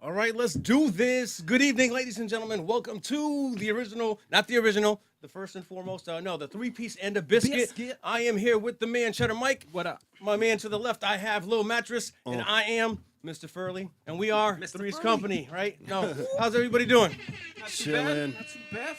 All right, let's do this. Good evening, ladies and gentlemen. Welcome to the original, not the original, the first and foremost, the three-piece and a biscuit. I am here with the man, Chedda Mike. What up? My man to the left, I have Lil Mattress, and I am Mr. Furley, and we are Mr. Three's Furley. Company, right? No, how's everybody doing? Not too Chilling. bad. Not too bad.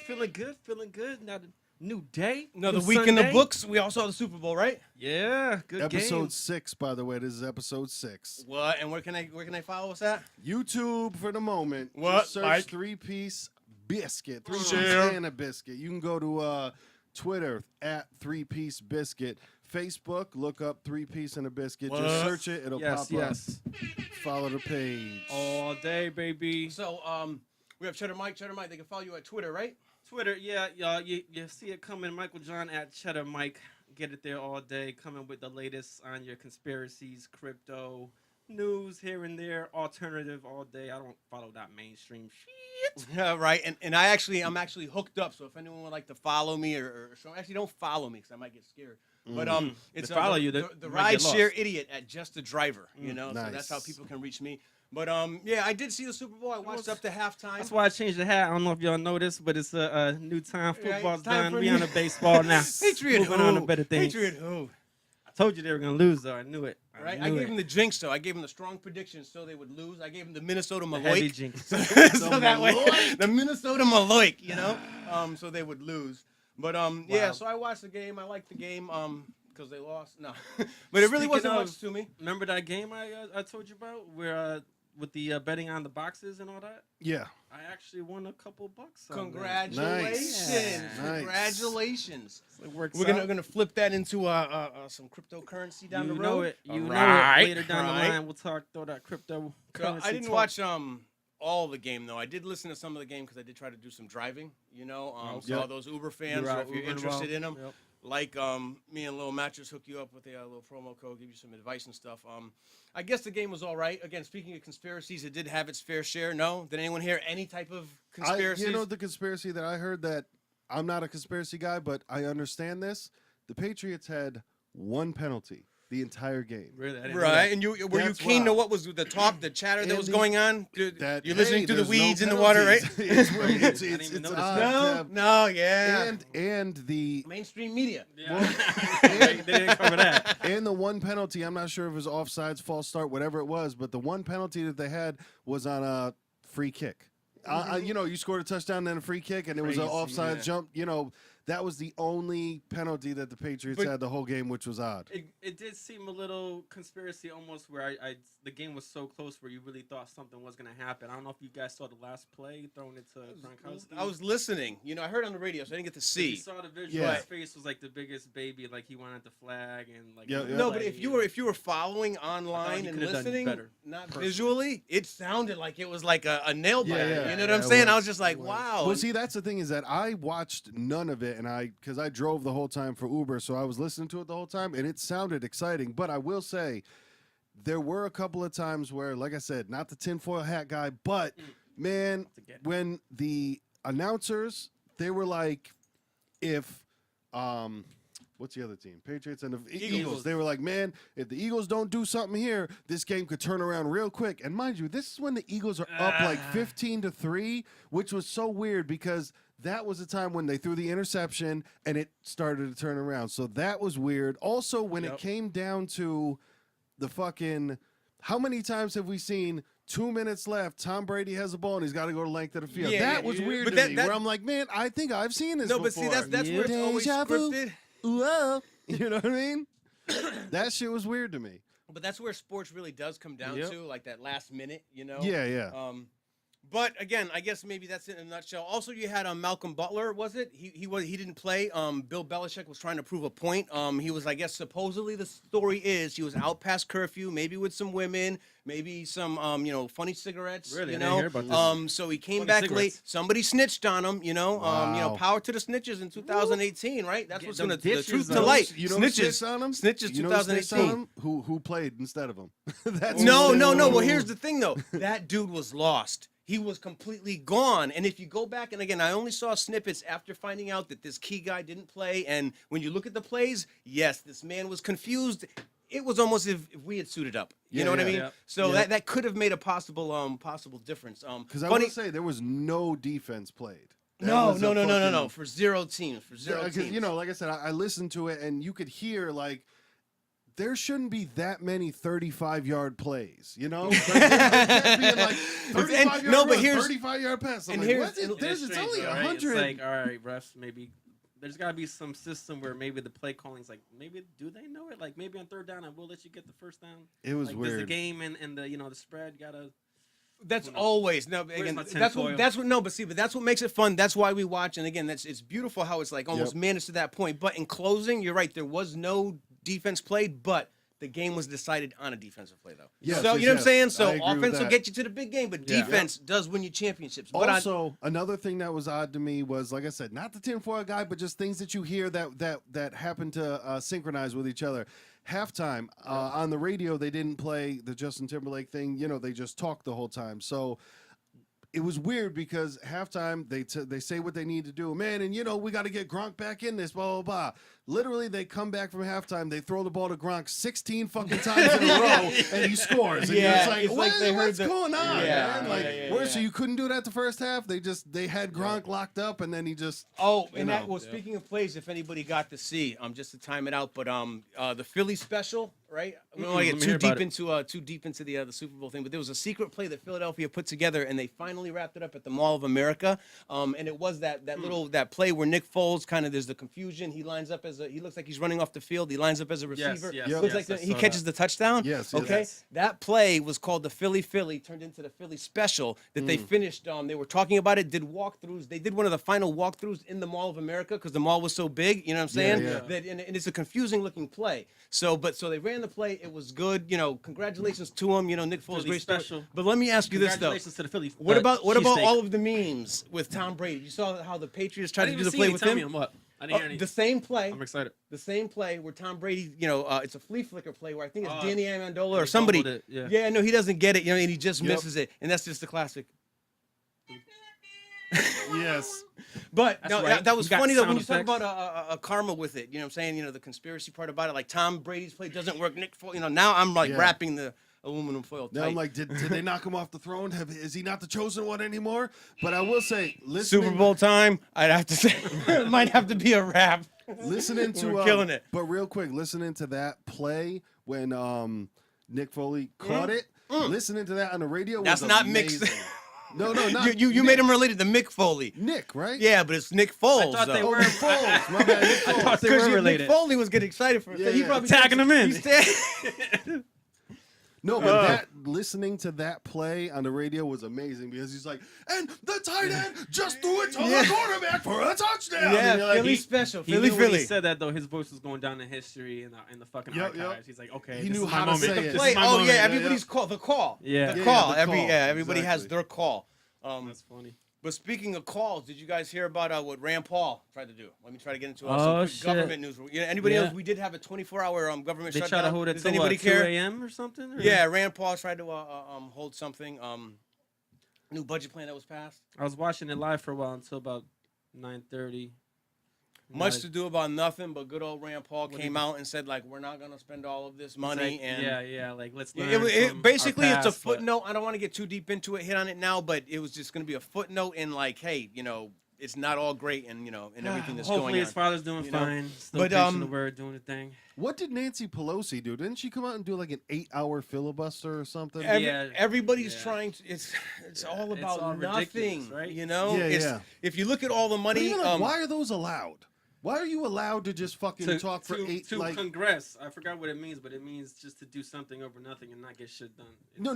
Feeling good. Now the new day. Another new week in the Sunday. books. We all saw the Super Bowl, right? Yeah, good Episode game. 6, by the way. This is episode 6. What? And where can they follow us at? YouTube for the moment. What, Just search Mike? three-piece biscuit. Three-piece Share. and a biscuit. You can go to Twitter at three-piece biscuit. Facebook, look up three-piece and a biscuit. What? Just search it. It'll Yes, pop yes. up. Follow the page. All day, baby. So, we have Chedda Mike. Chedda Mike, they can follow you at Twitter, right? Twitter, yeah, y'all. You see it coming. Michael John at Chedda Mike. Get it there all day. Coming with the latest on your conspiracies, crypto, news here and there, alternative all day. I don't follow that mainstream shit. Yeah, right. And I'm actually hooked up. So if anyone would like to follow me or show, actually don't follow me because I might get scared. But it's To follow the, you, the, they the might get rideshare lost. idiot at Just a Driver. You know, so that's how Nice. people can reach me. But yeah, I did see the Super Bowl. I watched up to halftime. That's why I changed the hat. I don't know if y'all noticed, but it's a new time. Yeah, Football's it's time done. for We new- on to baseball now. Patriot Moving on to who? better things. Patriot who? I told you they were gonna lose, though. I knew it. Right? I gave him the jinx, though. I gave him the strong prediction so they would lose. I gave him the Minnesota heavy Maloik. jinx. so that way, the Minnesota Maloik, you know, so they would lose. But yeah, Wow. so I watched the game. I liked the game because they lost. No, but it really Speaking wasn't of- much to me. Remember that game I told you about where with the betting on the boxes and all that? Yeah. I actually won a couple bucks. on that. Congratulations! Nice. Congratulations! It works We're out. gonna flip that into some cryptocurrency down you the know road. it. You know Right, it. Later down right. the line, we'll throw that crypto. So I didn't watch all of the game though. I did listen to some of the game because I did try to do some driving. You know, saw Yep. those Uber fans. So if you're interested in them, like me and Lil Mattress hook you up with a little promo code, give you some advice and stuff. I guess the game was all right. Again, speaking of conspiracies, it did have its fair share. No, did anyone hear any type of conspiracies? You know the conspiracy that I heard, that I'm not a conspiracy guy, but I understand this. The Patriots had one penalty the entire game. Really? I didn't know Right, that. and you were you That's keen to wild. what was the chatter that was And going on? That, You're listening hey, to the there's weeds no in the water, right? penalties. it's I didn't even notice odd that. to No, have- no, yeah. and the Mainstream media. Yeah. they didn't cover that. and the one penalty, I'm not sure if it was offsides, false start, whatever it was, but the one penalty that they had was on a free kick. You know, you scored a touchdown and then a free kick, and it was an Crazy, offside yeah. jump. You know, that was the only penalty that the Patriots But- had the whole game, which was odd. It did seem a little conspiracy almost where the game was so close where you really thought something was going to happen. I don't know if you guys saw the last play thrown into Gronkowski. I was listening. You know, I heard on the radio, so I didn't get to You see. saw the visual. Yeah. His face was like the biggest baby. Like he wanted the flag and like. Yeah, the yeah. No, play. but if you were following online he and could've done listening, better, not personally. visually, it sounded like it was like a nail biter. Yeah, you know what yeah, I'm it saying? I was. was just like, wow. Well, see, that's the thing, is that I watched none of it, and because I drove the whole time for Uber, so I was listening to it the whole time, and it sounded exciting. But I will say, there were a couple of times where, like I said, not the tinfoil hat guy, but man, Again. when the announcers, they were like, if what's the other team? Patriots and the Eagles. Eagles. They were like, man, if the Eagles don't do something here, this game could turn around real quick. And mind you, this is when the Eagles are up like 15-3, which was so weird because that was the time when they threw the interception and it started to turn around. So that was weird. Also, when it Yep. came down to the fucking, how many times have we seen 2 minutes left, Tom Brady has the ball and he's got to go to length of the field? Yeah, that was yeah. weird But to that- me, that- where I'm like, man, I think I've seen this no, before. but see, that's where it's always Deja vu. scripted. Whoa. You know what I mean? That shit was weird to me. But that's where sports really does come down Yep. to, like that last minute, you know? Yeah, yeah. But again, I guess maybe that's it in a nutshell. Also, you had Malcolm Butler, was it? He didn't play. Bill Belichick was trying to prove a point. He was, I guess, supposedly the story is he was out past curfew, maybe with some women, maybe some funny cigarettes. Really? You I know, didn't hear about this. so he came Funny back cigarettes. late. Somebody snitched on him. Wow. Power to the snitches in 2018, right? That's Get what's them the ditches, truth to though. light. You know snitches who on him? Snitches You know who snitched on 2018. him? Who played instead of him? That's No. who- Well, here's the thing, though. That dude was lost. He was completely gone. And if you go back, and again, I only saw snippets after finding out that this key guy didn't play. And when you look at the plays, yes, this man was confused. it was almost if we had suited up. You know what I mean? Yeah. So Yeah. that could have made a possible difference. Because I want to say there was no defense played. That was a No. fucking- For zero teams. Because like I said, I listened to it and you could hear like there shouldn't be that many 35-yard plays. You know, like, there kept being like 35-yard no, but run, here's 35-yard pass. I'm and like, here's- what? and- There's It's it's only strange, though, right? 100. It's like, all right, refs, maybe there's got to be some system where maybe the play calling's like, maybe do they know it? Like maybe on third down, I will let you get the first down. It was Like, does the weird. game and the the spread gotta. That's Who knows? always no. Where's Again, my that's tinfoil? what no. But see, but that's what makes it fun. That's why we watch. And again, it's beautiful how it's like almost Yep. managed to that point. But in closing, you're right. There was no defense played, but the game was decided on a defensive play, though. Yes, so yes, you know what I'm yes. saying? I So agree with offense will that. get you to the big game, but Yeah. defense does win you championships. But Also, another thing that was odd to me was, like I said, not the tinfoil guy, but just things that you hear that happen to synchronize with each other. Halftime on the radio, they didn't play the Justin Timberlake thing. You know, they just talked the whole time. So it was weird because halftime they say what they need to do, man, and we got to get Gronk back in this, blah blah blah. Literally, they come back from halftime, they throw the ball to Gronk 16 fucking times in a row, and he scores. And Yeah, you're it's like they heard what's the- going on, Yeah, man? yeah, Like, yeah, where yeah. so you couldn't do that the first half? They had Gronk locked up, and then he just oh, you and that know. well, speaking of plays, if anybody got to see, just to time it out, but the Philly special, right? We don't want to let get me hear about too deep into the Super Bowl thing, but there was a secret play that Philadelphia put together, and they finally wrapped it up at the Mall of America. And it was that little play where Nick Foles kind of there's the confusion. He lines up he looks like he's running off the field. He lines up as a receiver. yes, Yep. Looks yes, like I he saw catches that. the touchdown. Yes, Okay. yes. That play was called the Philly turned into the Philly special that they finished. They were talking about it, did walkthroughs. They did one of the final walkthroughs in the Mall of America because the mall was so big. You know what I'm saying? yeah. That and it's a confusing looking play. So they ran the play. It was good. Congratulations to him. Nick Foles Philly great story. special. But let me ask you this though. Congratulations to the Philly. What about cheesesteak. all of the memes with Tom Brady? You saw how the Patriots I tried to didn't do even the see play any. with Tell him? me what. I didn't hear any. The same play. I'm excited. The same play where Tom Brady, it's a flea flicker play where I think it's Oh, Danny Amendola he or somebody. fumbled it, yeah. No, he doesn't get it, and he just Yep. misses it, and that's just the classic. yes. But That's no, right. that was You got funny though when sound you talk effects. about a karma with it. You know what I'm saying? The conspiracy part about it, like Tom Brady's play doesn't work. Nick, now I'm like Yeah. wrapping the aluminum foil Now tight. I'm like, did they knock him off the throne? Is he not the chosen one anymore? But I will say, listening, Super Bowl time, I'd have to say it might have to be a wrap. listening to We're killing it. But real quick, listening to that play when Nick Foley caught it, listening to that on the radio That's was not mixed. amazing. No, not You made him related to Mick Foley. Nick, right? Yeah, but it's Nick Foles. thought they though. were- Foles. My bad, Nick I Foles. thought they Because were Nick related. Foley was getting excited for it. Yeah, He yeah. probably Tagging him in. No, but listening to that play on the radio was amazing because he's like, and the tight end just threw it to Yeah. the quarterback for a touchdown. Yeah, And you're like, Philly he- special. He Philly, knew when Philly. he said that though, his voice was going down in history in the fucking Yep, yep. archives. He's like, okay, He this knew is how my to moment. say it. This is Play. my Oh moment. yeah, everybody's call the call. Yeah. the Yeah, call. the call. Everybody has Exactly. their call. That's funny. But speaking of calls, did you guys hear about what Rand Paul tried to do? Let me try to get into Oh, some quick shit. government news. Anybody Yeah. else? We did have a 24-hour government They shutdown. try to hold it Does till anybody what, 2 care? a.m. or something? Or? Yeah, Rand Paul tried to hold something. New budget plan that was passed. I was watching it live for a while until about 9:30. Much to do about nothing, but good old Rand Paul What came did he- out and said like we're not gonna spend all of this It's money like, and yeah, like let's Yeah, learn from basically, our it's a past, but- footnote. I don't want to get too deep into it, hit on it now, but it was just going to be a footnote in like, hey, it's not all great and, and everything that's Hopefully going his on. father's doing you know? fine. Still But, preaching the word, doing the thing. What did Nancy Pelosi do? Didn't she come out and do like an 8-hour filibuster or something? Yeah. Everybody's Yeah. trying to. It's all It's about all ridiculous, nothing, right? Yeah, It's, yeah. If you look at all the But money, even, like, why are those allowed? Why are you allowed to just fucking talk for eight? to Like, congress. I forgot what it means, but it means just to do something over nothing and not get shit done.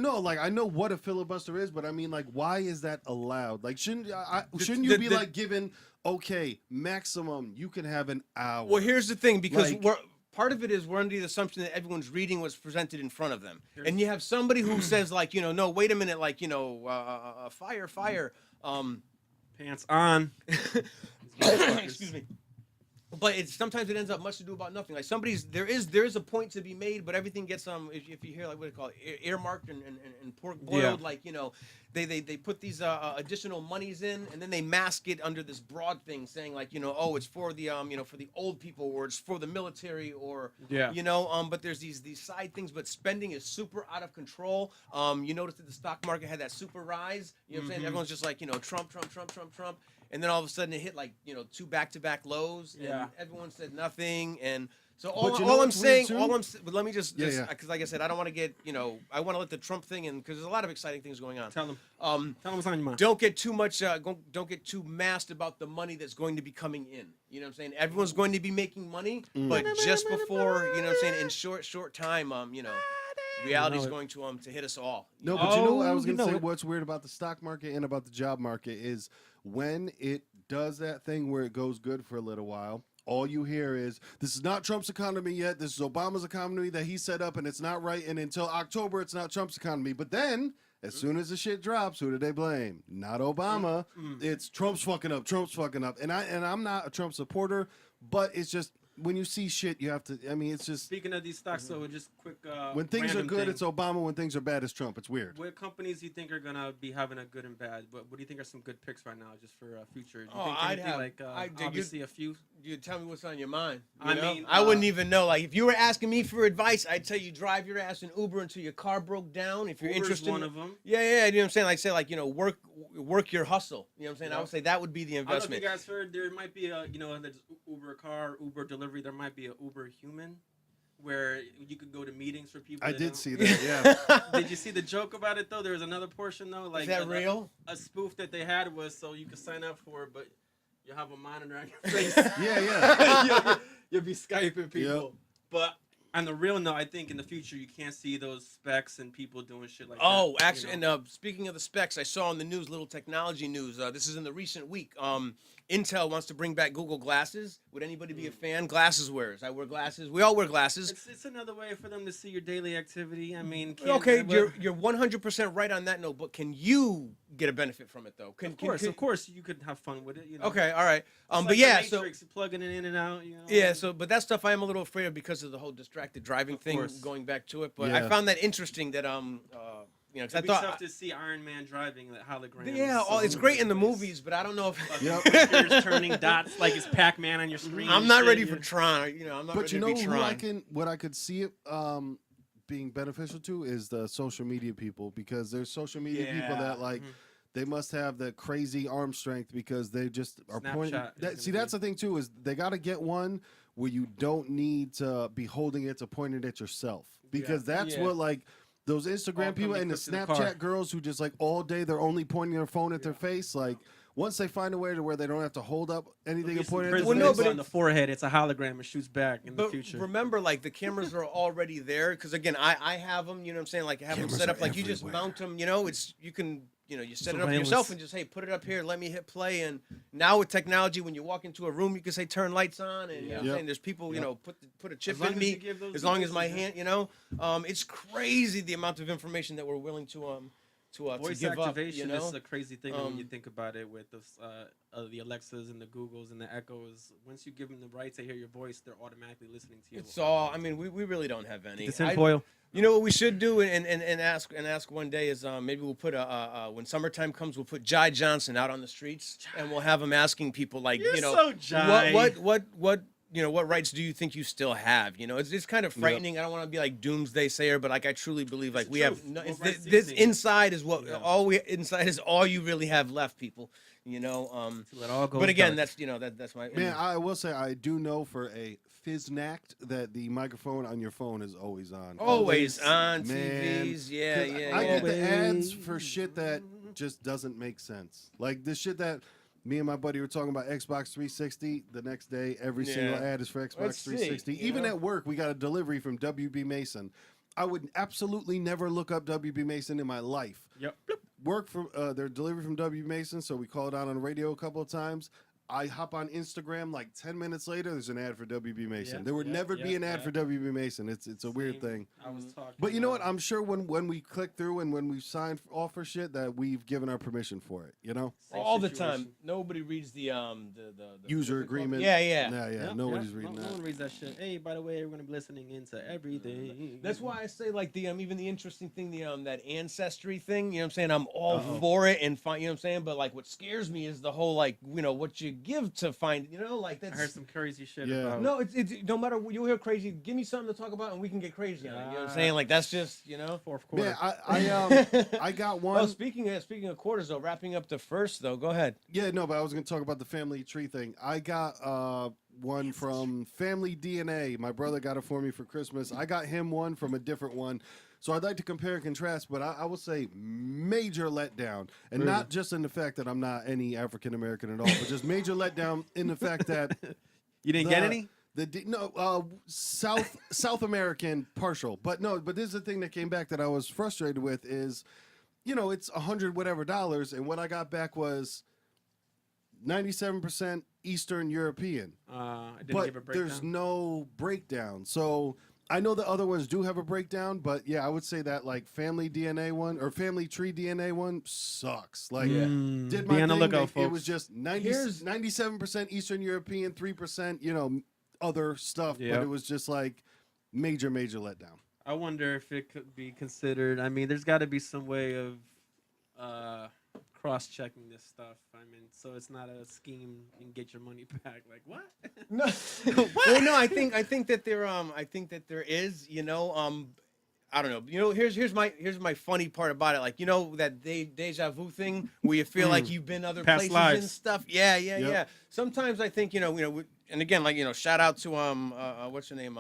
no. Like I know what a filibuster is, but I mean, like, why is that allowed? Like, shouldn't you the- be the- like given? Okay, maximum you can have an hour. well, here's the thing, because Like- part of it is we're under the assumption that everyone's reading what's presented in front of them, and you have somebody who says like, no, wait a minute, like, fire. Pants on. Excuse me. But it's sometimes it ends up much to do about nothing. Like there is a point to be made, but everything gets if you hear like what do you call it, earmarked and pork boiled, like they put these additional monies in, and then they mask it under this broad thing, saying like oh, it's for the for the old people, or it's for the military, or but there's these side things, but spending is super out of control. You notice that the stock market had that super rise. You know what I'm saying? Everyone's just like Trump. And then all of a sudden it hit like 2 back-to-back lows, and everyone said nothing. And so all I'm saying, but let me just because like I said, I don't want to get I want to let the Trump thing in because there's a lot of exciting things going on. Tell them what's on your mind. Don't get too much. Don't get too massed about the money that's going to be coming in. You know what I'm saying? Everyone's going to be making money, but just before you know what I'm saying, in short time, reality is going to hit us all. No, but you know what I was going to say? What's weird about the stock market and about the job market is when it does that thing where it goes good for a little while, all you hear is, this is not Trump's economy yet. This is Obama's economy that he set up, and it's not right. And until October, it's not Trump's economy. But then, as soon as the shit drops, who do they blame? Not Obama. It's Trump's fucking up. And I'm not a Trump supporter, but it's just, when you see shit, you have to. I mean, it's just. Speaking of these stocks, so just quick. When things are good, thing. it's Obama. When things are bad, it's Trump. It's weird. What companies do you think are gonna be having a good and bad? What do you think are some good picks right now, just for future? Do you think I'd have obviously a few. You tell me what's on your mind. I mean, I wouldn't even know. Like, if you were asking me for advice, I'd tell you drive your ass in Uber until your car broke down. If you're Uber's interested, one of them. Yeah. You know what I'm saying? Like, say, like work your hustle. You know what I'm saying? Yeah. I would say that would be the I don't know if investment. you guys heard there might be a there's Uber car, Uber delivery. There might be a Uber human, where you could go to meetings for people. I did see that. Yeah. Did you see the joke about it though? There was another portion though. Like, is that real? A spoof that they had was so you could sign up for it, but you have a monitor on your face. Yeah. You'll be Skyping people. Yep. But on the real note, I think in the future you can't see those specs and people doing shit like that. Oh, actually, and speaking of the specs, I saw on the news, little technology news. This is in the recent week. Intel wants to bring back Google Glasses. Would anybody be a fan? Glasses wearers. I wear glasses. We all wear glasses. It's another way for them to see your daily activity. I mean, okay, you're 100% right on that note. But can you get a benefit from it though? Of course, you could have fun with it. Okay, all right. It's But yeah, Matrix, so plugging it in and out. Yeah, but that stuff I am a little afraid of because of the whole distracted driving thing. Going back to it, but I found that interesting that because I thought tough to see Iron Man driving that hologram. Yeah, it's great in the movies, but I don't know if you're turning dots like it's Pac-Man on your screen. I'm not ready for Tron. I'm not but ready to be Tron. What I could see it being beneficial to is the social media people, because there's social media people that like. They must have the crazy arm strength because they just are pointing. That's the thing too, is they got to get one where you don't need to be holding it to point it at yourself, because that's what like those Instagram people and the Snapchat girls who just like all day they're only pointing their phone at their face. Like once they find a way to where they don't have to hold up anything and point it at their face. But on the forehead, it's a hologram and shoots back in the future. Remember, like the cameras are already there because again, I have them. You know what I'm saying? Like I have them set up. Like you just mount them. You can. You set it up yourself and just, hey, put it up here, let me hit play. And now with technology, when you walk into a room, you can say, turn lights on. And you know what I'm saying? There's people, put a chip in me as long as my hand, it's crazy the amount of information that we're willing to voice give activation up, is a crazy thing when you think about it with the Alexas and the Googles and the Echoes. Once you give them the right to hear your voice, they're automatically listening to you. It's all, I mean, we really don't have any. The tinfoil. You know what we should do and ask one day is maybe we'll put when summertime comes, we'll put Jai Johnson out on the streets and we'll have him asking people like, so Jai. what rights do you think you still have? It's kind of frightening. I don't want to be like doomsday sayer, but like I truly believe like we have this inside is inside is all you really have left, people. Let all go but again, dark. that's my man. I will say I do know for a fiznact that the microphone on your phone is always on. Always on man. TVs. Yeah. I get the ads for shit that just doesn't make sense. Like the shit that me and my buddy were talking about Xbox 360. The next day, every single ad is for Xbox 360. Even at work, we got a delivery from WB Mason. I would absolutely never look up WB Mason in my life. Yep. Work from their delivery from WB Mason, so we called out on the radio a couple of times. I hop on Instagram like 10 minutes later, there's an ad for WB Mason. Yeah, There would yeah, never be yeah, an ad yeah. for WB Mason. It's a weird Same. thing. I was talking. But you know what? I'm sure when we click through and when we sign off for shit that we've given our permission for it. You know, Same all the situation. time. Nobody reads the user what's it called? agreement. Yeah, yeah. Yeah. Nobody's reading No that. one reads that shit. Hey, by the way, we're gonna be listening into everything. That's why I say like the even the interesting thing, that ancestry thing. You know what I'm saying? I'm all for it and fine. You know what I'm saying? But like, what scares me is the whole like what you give to find. Like I that's. heard some crazy shit Yeah. about. No, it's no matter what you'll hear crazy. Give me something to talk about and we can get crazy on it. You know what I'm saying? Like that's just Fourth quarter. Yeah, I got one. Oh, speaking of quarters though, wrapping up the first though. Go ahead. Yeah, no, but I was going to talk about the family tree thing. I got one from Family DNA. My brother got it for me for Christmas. I got him one from a different one. So I'd like to compare and contrast, but I will say major letdown. And not just in the fact that I'm not any African American at all, but just major letdown in the fact that You didn't get any? South American partial. But this is the thing that came back that I was frustrated with is, it's $100 whatever dollars, and what I got back was 97% Eastern European. I didn't give a But breakdown. there's no breakdown. So I know the other ones do have a breakdown, but yeah, I would say that like Family DNA one or Family Tree DNA one sucks. Like, did my Be on the thing, lookout, it folks. was just 97% Eastern European, 3%, other stuff, Yep. but it was just like major letdown. I wonder if it could be considered. I mean, there's got to be some way of cross-checking this stuff. I mean, so it's not a scheme and get your money back. Like what? No, well, no. I think that there is. I don't know. Here's my funny part about it. Like that deja vu thing where you feel like you've been other Past places lives. and stuff. Yeah. Sometimes I think and again like shout out to what's her name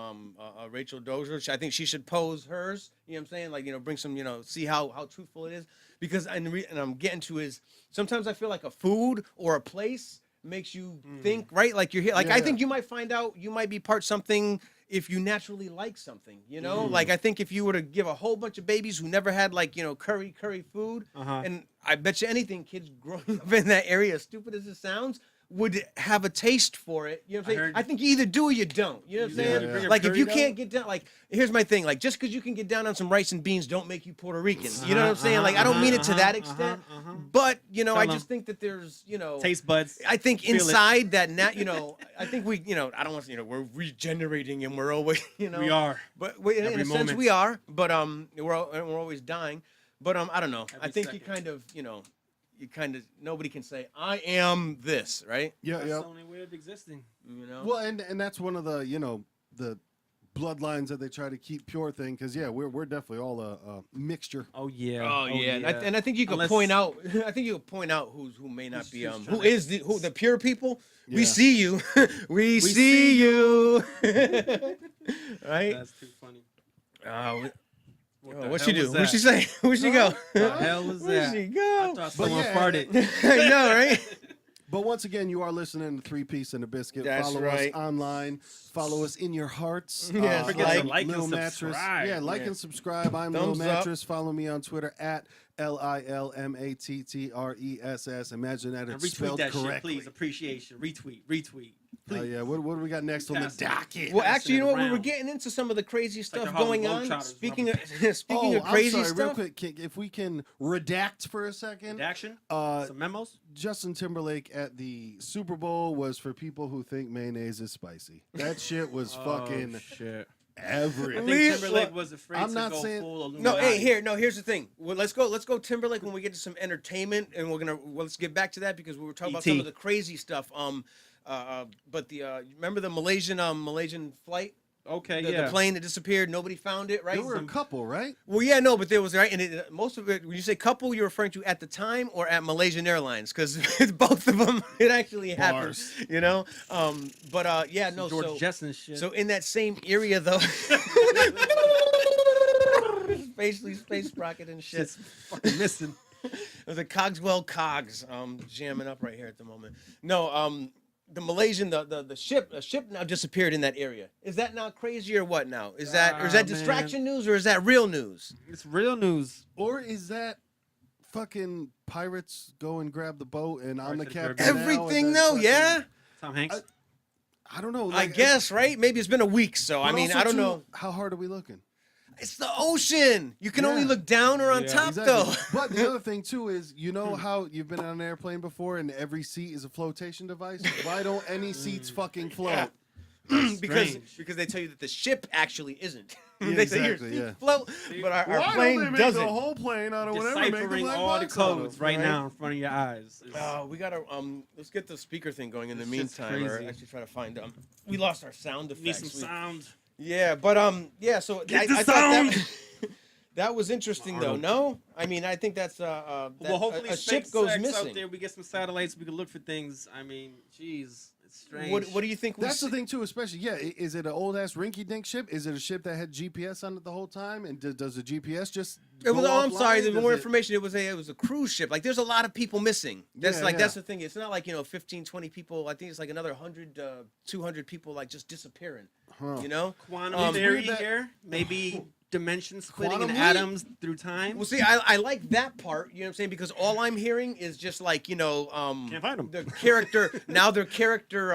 Rachel Dozier. I think she should pose hers. You know what I'm saying? Like bring some see how truthful it is because and I'm getting to is sometimes I feel like a food or a place makes you think right like you're here like I think you might find out you might be part something if you naturally like something like I think if you were to give a whole bunch of babies who never had like curry food and I bet you anything kids growing up in that area as stupid as it sounds would have a taste for it. You know what I'm saying? I think you either do or you don't. You know what I'm saying? Yeah. Like if you can't get down, like here's my thing. Like just because you can get down on some rice and beans, don't make you Puerto Rican. You know what I'm saying? Like I don't mean it to that extent, but I just think that there's Taste buds. I think Feel it. inside that I think we I don't want to we're regenerating and we're always We are. but in a sense moment. we are, but we're always dying. But I don't know. I Every think second. you kind of nobody can say I am this, right? That's the only way of existing. Well, and that's one of the the bloodlines that they try to keep pure thing because we're definitely all a mixture. Oh yeah. Oh yeah, and I think you could Unless- point out. I think you could point out who may not be who's who trying is the pure people. We Yeah. see you, we see you, right? That's too funny. What the what hell she do? was Where'd she that? say? Where'd she go? The hell was Where'd that? she I go? thought someone yeah, farted. I know, right? But once again, you are listening to 3 Piece and a Biscuit. That's Follow right. us online. Follow us in your hearts. Yes, forget to like and Lil Mattress. subscribe. Yeah, like Yeah. and subscribe. I'm Thumbs Lil up. Mattress. Follow me on Twitter at LILMATTRESS. Imagine that And it's retweet spelled that shit, correctly. please. Appreciation. Retweet. Oh yeah, what do we got next on the Pass it. docket? Well, Passing actually, you it know what? We were around. getting into some of the crazy like stuff the Harlem going on. Globetrotters, Speaking of I'm crazy sorry, stuff. real quick, if we can redact for a second. Redaction. Uh, Some memos. Justin Timberlake at the Super Bowl was for people who think mayonnaise is spicy. That shit was fucking shit. every. I think Leave- Timberlake was afraid I'm to not go saying- full No, Illuminati. here's the thing. Well, let's go Timberlake when we get to some entertainment, and let's get back to that because we were talking about some of the crazy stuff. But remember the Malaysian flight? Okay, The plane that disappeared, nobody found it, right? There were a couple, right? Well, yeah, no, but there was right, and most of it. When you say couple, you're referring to at the time or at Malaysian Airlines, because both of them it actually happened. Bars. Yeah, no. George So Jetson shit. so in that same area though, space rocket and shit. shit's fucking missing. There's a Cogswell Cogs jamming up right here at the moment. No, the Malaysian the ship now disappeared in that area. Is that now crazy or what now? Is that Man. distraction news or is that real news? It's real news. Or is that fucking pirates go and grab the boat and I'm the Pirates of the captain? Caribbean. now, and Everything then though, fucking- yeah. Tom Hanks. I don't know. I guess, right? Maybe it's been a week, so I but mean, also, I don't too, know. How hard are we looking? It's the ocean. You can only Yeah. look down or on Yeah. top, Exactly. though. But the other thing too is, you know how you've been on an airplane before and every seat is a flotation device? Why don't any seats fucking float? because Strange. they tell you that the ship actually isn't. Yeah, they say your exactly, seat yeah. float, but our Why plane don't they make doesn't. the whole plane out of whatever make them Deciphering like all the box out of, codes right now in front of your eyes. We gotta let's get the speaker thing going in the This shit's meantime, or crazy. actually try to find we lost our sound Need effects. some We- sound. Yeah, but yeah. So Get I the thought that, sound! that was interesting, though. Arnold. No, I mean I think that's Well, hopefully a ship SpaceX goes out missing. there. We get some satellites. We can look for things. I mean, jeez, it's strange. What do you think? That's the thing too, especially is it an old ass rinky dink ship? Is it a ship that had GPS on it the whole time? And does the GPS just? It was. go Oh, I'm sorry. offline? There's Does more it- information. It was a cruise ship. Like there's a lot of people missing. That's Yeah, like yeah. that's the thing. It's not like 15, 20 people. I think it's like another 100, 200 people like just disappearing. Huh. You know. Quantum theory weird that- here? Maybe dimension splitting Quantum and leap? atoms through time? Well, see, I like that part. You know what I'm saying? Because all I'm hearing is just like Can't find 'em. the character. Now they're character.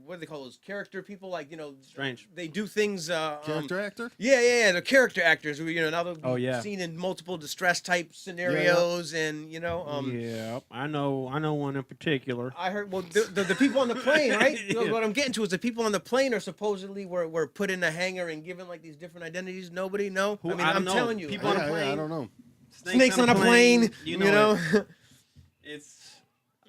What do they call those character people? Like Strange. They do things. Character actor? Yeah, they're character actors. Now they're Oh, yeah. seen in multiple distress type scenarios, and yeah, I know one in particular. I heard. Well, the people on the plane, right? Yeah. What I'm getting to is the people on the plane are supposedly were put in a hangar and given like these different identities. Nobody know. Who- I mean, I don't I'm know. telling you. People on a Yeah, plane. I don't know. Snakes on a plane. You know. It's.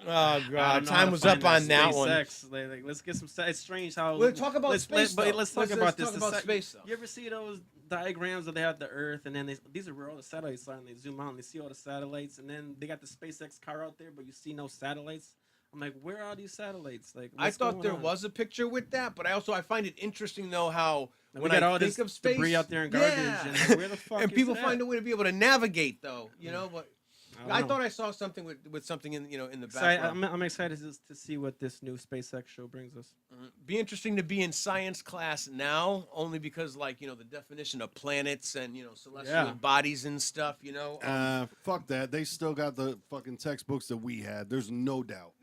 Oh I don't God, know how time to was find up on that one. SpaceX. Like, let's get some. It's strange how. Let's talk about space, But though. let's talk Let's about talk this. about space, though. You ever see those diagrams where they have the Earth and then these are where all the satellites are, and they zoom out and they see all the satellites, and then they got the SpaceX car out there, but you see no satellites. I'm like, where are these satellites? Like, I what's thought going there on? was a picture with that, but I find it interesting though how And when we got I all think this of space, debris out there and garbage, yeah. and like, where the fuck and is people that? find a way to be able to navigate though. But I don't thought know. I saw something with something in in the So background. I'm excited to see what this new SpaceX show brings us. Be interesting to be in science class now, only because the definition of planets and celestial Yeah. bodies and stuff. Fuck that. They still got the fucking textbooks that we had. There's no doubt.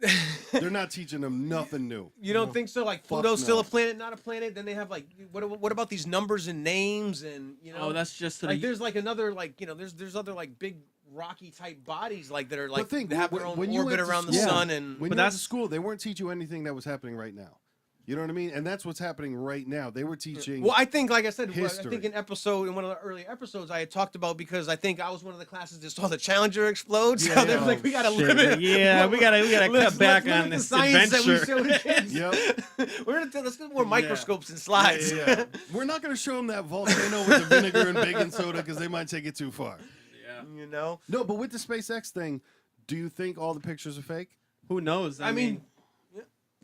They're not teaching them nothing new. You don't think so? Like Fuck Pluto's still no. a planet, not a planet. Then they have what about these numbers and names and Oh, that's just like there's like another there's other like big rocky type bodies that are like think, they have their when- own when you orbit went to around the school- sun and When But you went to that's- school, they weren't teaching you anything that was happening right now. You know what I mean? And that's what's happening right now. They were teaching. well, I think, like I said, I history. think in one of the early episodes, I had talked about because I think I was one of the classes that saw the Challenger explode. So Yeah, they yeah. was like, we gotta Shit, limit. yeah, we gotta let's cut back limit on the this science that we adventure. show the kids. Yep. Let's get more microscopes and slides. Yeah. We're not going to show them that volcano with the vinegar and baking soda because they might take it too far. Yeah. No, but with the SpaceX thing, do you think all the pictures are fake? Who knows? I mean,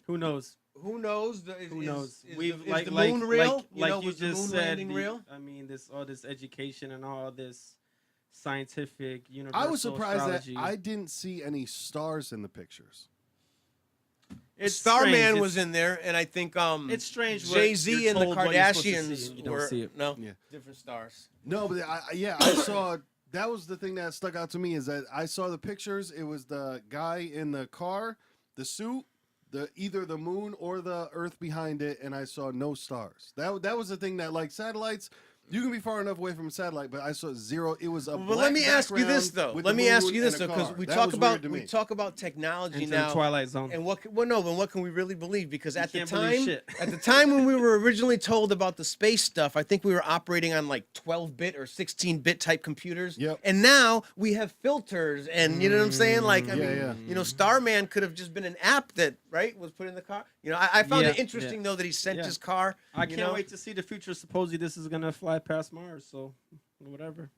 who knows? who knows? Who knows? Is We've the moon real? like you Was the just moon said. landing real? I mean, all this education and all this scientific universal I was surprised astrology. that I didn't see any stars in the pictures. It's Starman strange. was in there, and I think It's strange. what Jay-Z you're and the told what you're supposed to see Kardashians and you don't were see it. no Yeah. different stars. No, but I saw. That was the thing that stuck out to me is that I saw the pictures. It was the guy in the car, the suit, either the moon or the Earth behind it, and I saw no stars. That was the thing that satellites. You can be far enough away from a satellite, but I saw zero. It was a. Well, let me ask you this though. Let me ask you this though, because we talk about technology Into now. the Twilight Zone. And what can we really believe? Because at the can't believe time, shit. at the time when we were originally told about the space stuff, I think we were operating on like 12-bit or 16-bit type computers. Yep. And now we have filters, and you know what I'm saying? Like, I Yeah, mean, yeah. Starman could have just been an app that was put in the car. I found Yeah, it interesting though that he sent yeah. his car. I you can't know? wait to see the future. Supposedly this is gonna fly past Mars, so whatever.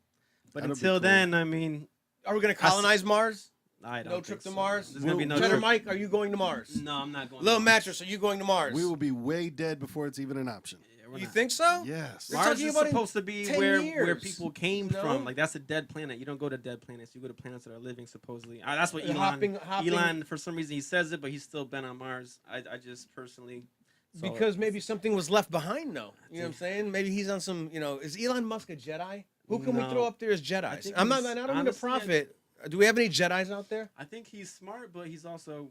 But That'll be cool. until then, I mean, Are we gonna colonize Mars? I don't No think trip to so. Mars. There's gonna be no Cheddar trip. Mike, are you going to Mars? No, I'm not going. Little to Mattress, are you going to Mars? We will be way dead before it's even an option. Yeah, we're You not. think so? Yes. We're Mars talking is about in supposed to be 10 where years, people came no? from. Like that's a dead planet. You don't go to dead planets. You go to planets that are living. Supposedly, that's what Elon. Hopping- Elon, for some reason, he says it, but he's still been on Mars. I just personally. saw it. Because maybe something was left behind, though. You know what I'm saying? Maybe he's on some. Is Elon Musk a Jedi? Who can we No. throw up there as Jedis? think I'm not. he's- I don't mean to honestly, profit. Do we have any Jedis out there? I think he's smart, but he's also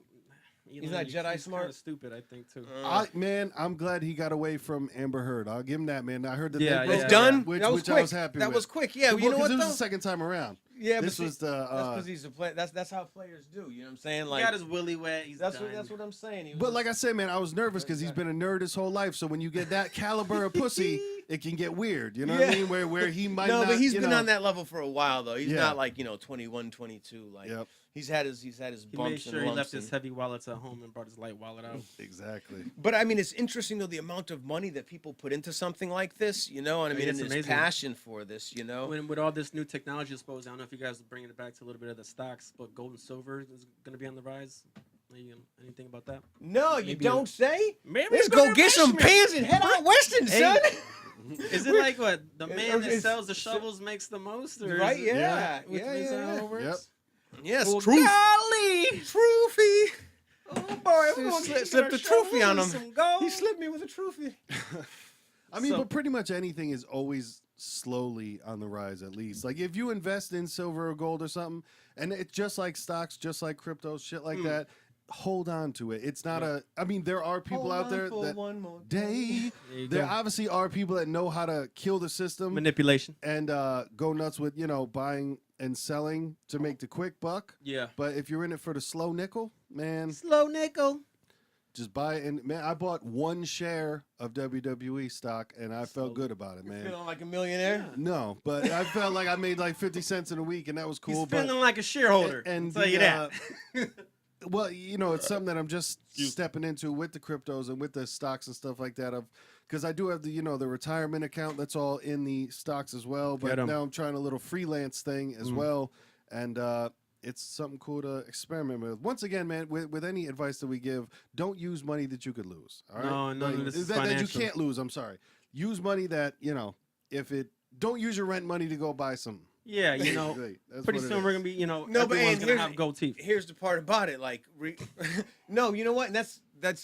He's not Jedi smart? Kind of stupid, I think too. Man, I'm glad he got away from Amber Heard. I'll give him that, man. I heard that Yeah, they It's broke done. up, which That was I quick. was happy That with. was quick. Yeah, Well, you know what it was though? the second time around. Yeah, This but was see, the. that's because he's a player. That's how players do. You know what I'm saying? He Like got his willy wet. He's that's done. what I'm saying. He was But like I said, man, I was nervous because he's been a nerd his whole life. So when you get that caliber of pussy, it can get weird. You know what I Yeah. mean? Where he might no, not. but he's you been know, on that level for a while though. He's Yeah. not like 21, 22. Like Yep. he's had his He bumps made sure and he lumps left his and- heavy wallets at home and brought his light wallet out. Exactly. But I mean, it's interesting though the amount of money that people put into something like this. You know, and I Yeah, mean, it's and his amazing. passion for this. You know, When with all this new technology, I suppose I don't know if you guys are bringing it back to a little bit of the stocks, but gold and silver is going to be on the rise. Anything about that? no, you Maybe don't say. Maybe Let's go get some pans and head out western, Hey, son. Is it like what the man that it's- sells the shovels makes the most, or Right? Is it, Yeah. Which Yeah. is how it Yeah. works? Yep. Yes. Well, Truth. golly! Truthie. Oh boy, we're gonna Slip- get slip our the trophy on shovels him. and some gold. He slipped me with a trophy. I mean, So- but pretty much anything is always slowly on the rise, at least. Like if you invest in silver or gold or something, and it's just like stocks, just like crypto, shit like that, hold on to it. It's not I mean, there are people out there that one more day. There you There go. obviously are people that know how to kill the system Manipulation. and go nuts with, buying and selling to make the quick buck. Yeah. But if you're in it for the slow nickel, man, Slow nickel. just buy it. And man, I bought one share of WWE stock and I felt good about it, man. Feeling like a millionaire. No, but I felt like I made like 50 cents in a week and that was cool. He's feeling like a shareholder. and I'll tell you that. Well, it's something that I'm just stepping into with the cryptos and with the stocks and stuff like that. Because I do have the the retirement account that's all in the stocks as well. But Get 'em. now I'm trying a little freelance thing as well, and it's something cool to experiment with. Once again, man, with any advice that we give, don't use money that you could lose. All right, No, none of this is that you financial. can't lose. I'm sorry. Use money that if it don't use your rent money to go buy something. Yeah, Right, that's pretty what it soon is. we're gonna be, No, but everyone's and gonna here's- have gold teeth. Here's the part about it. Like, no, you know what? And that's.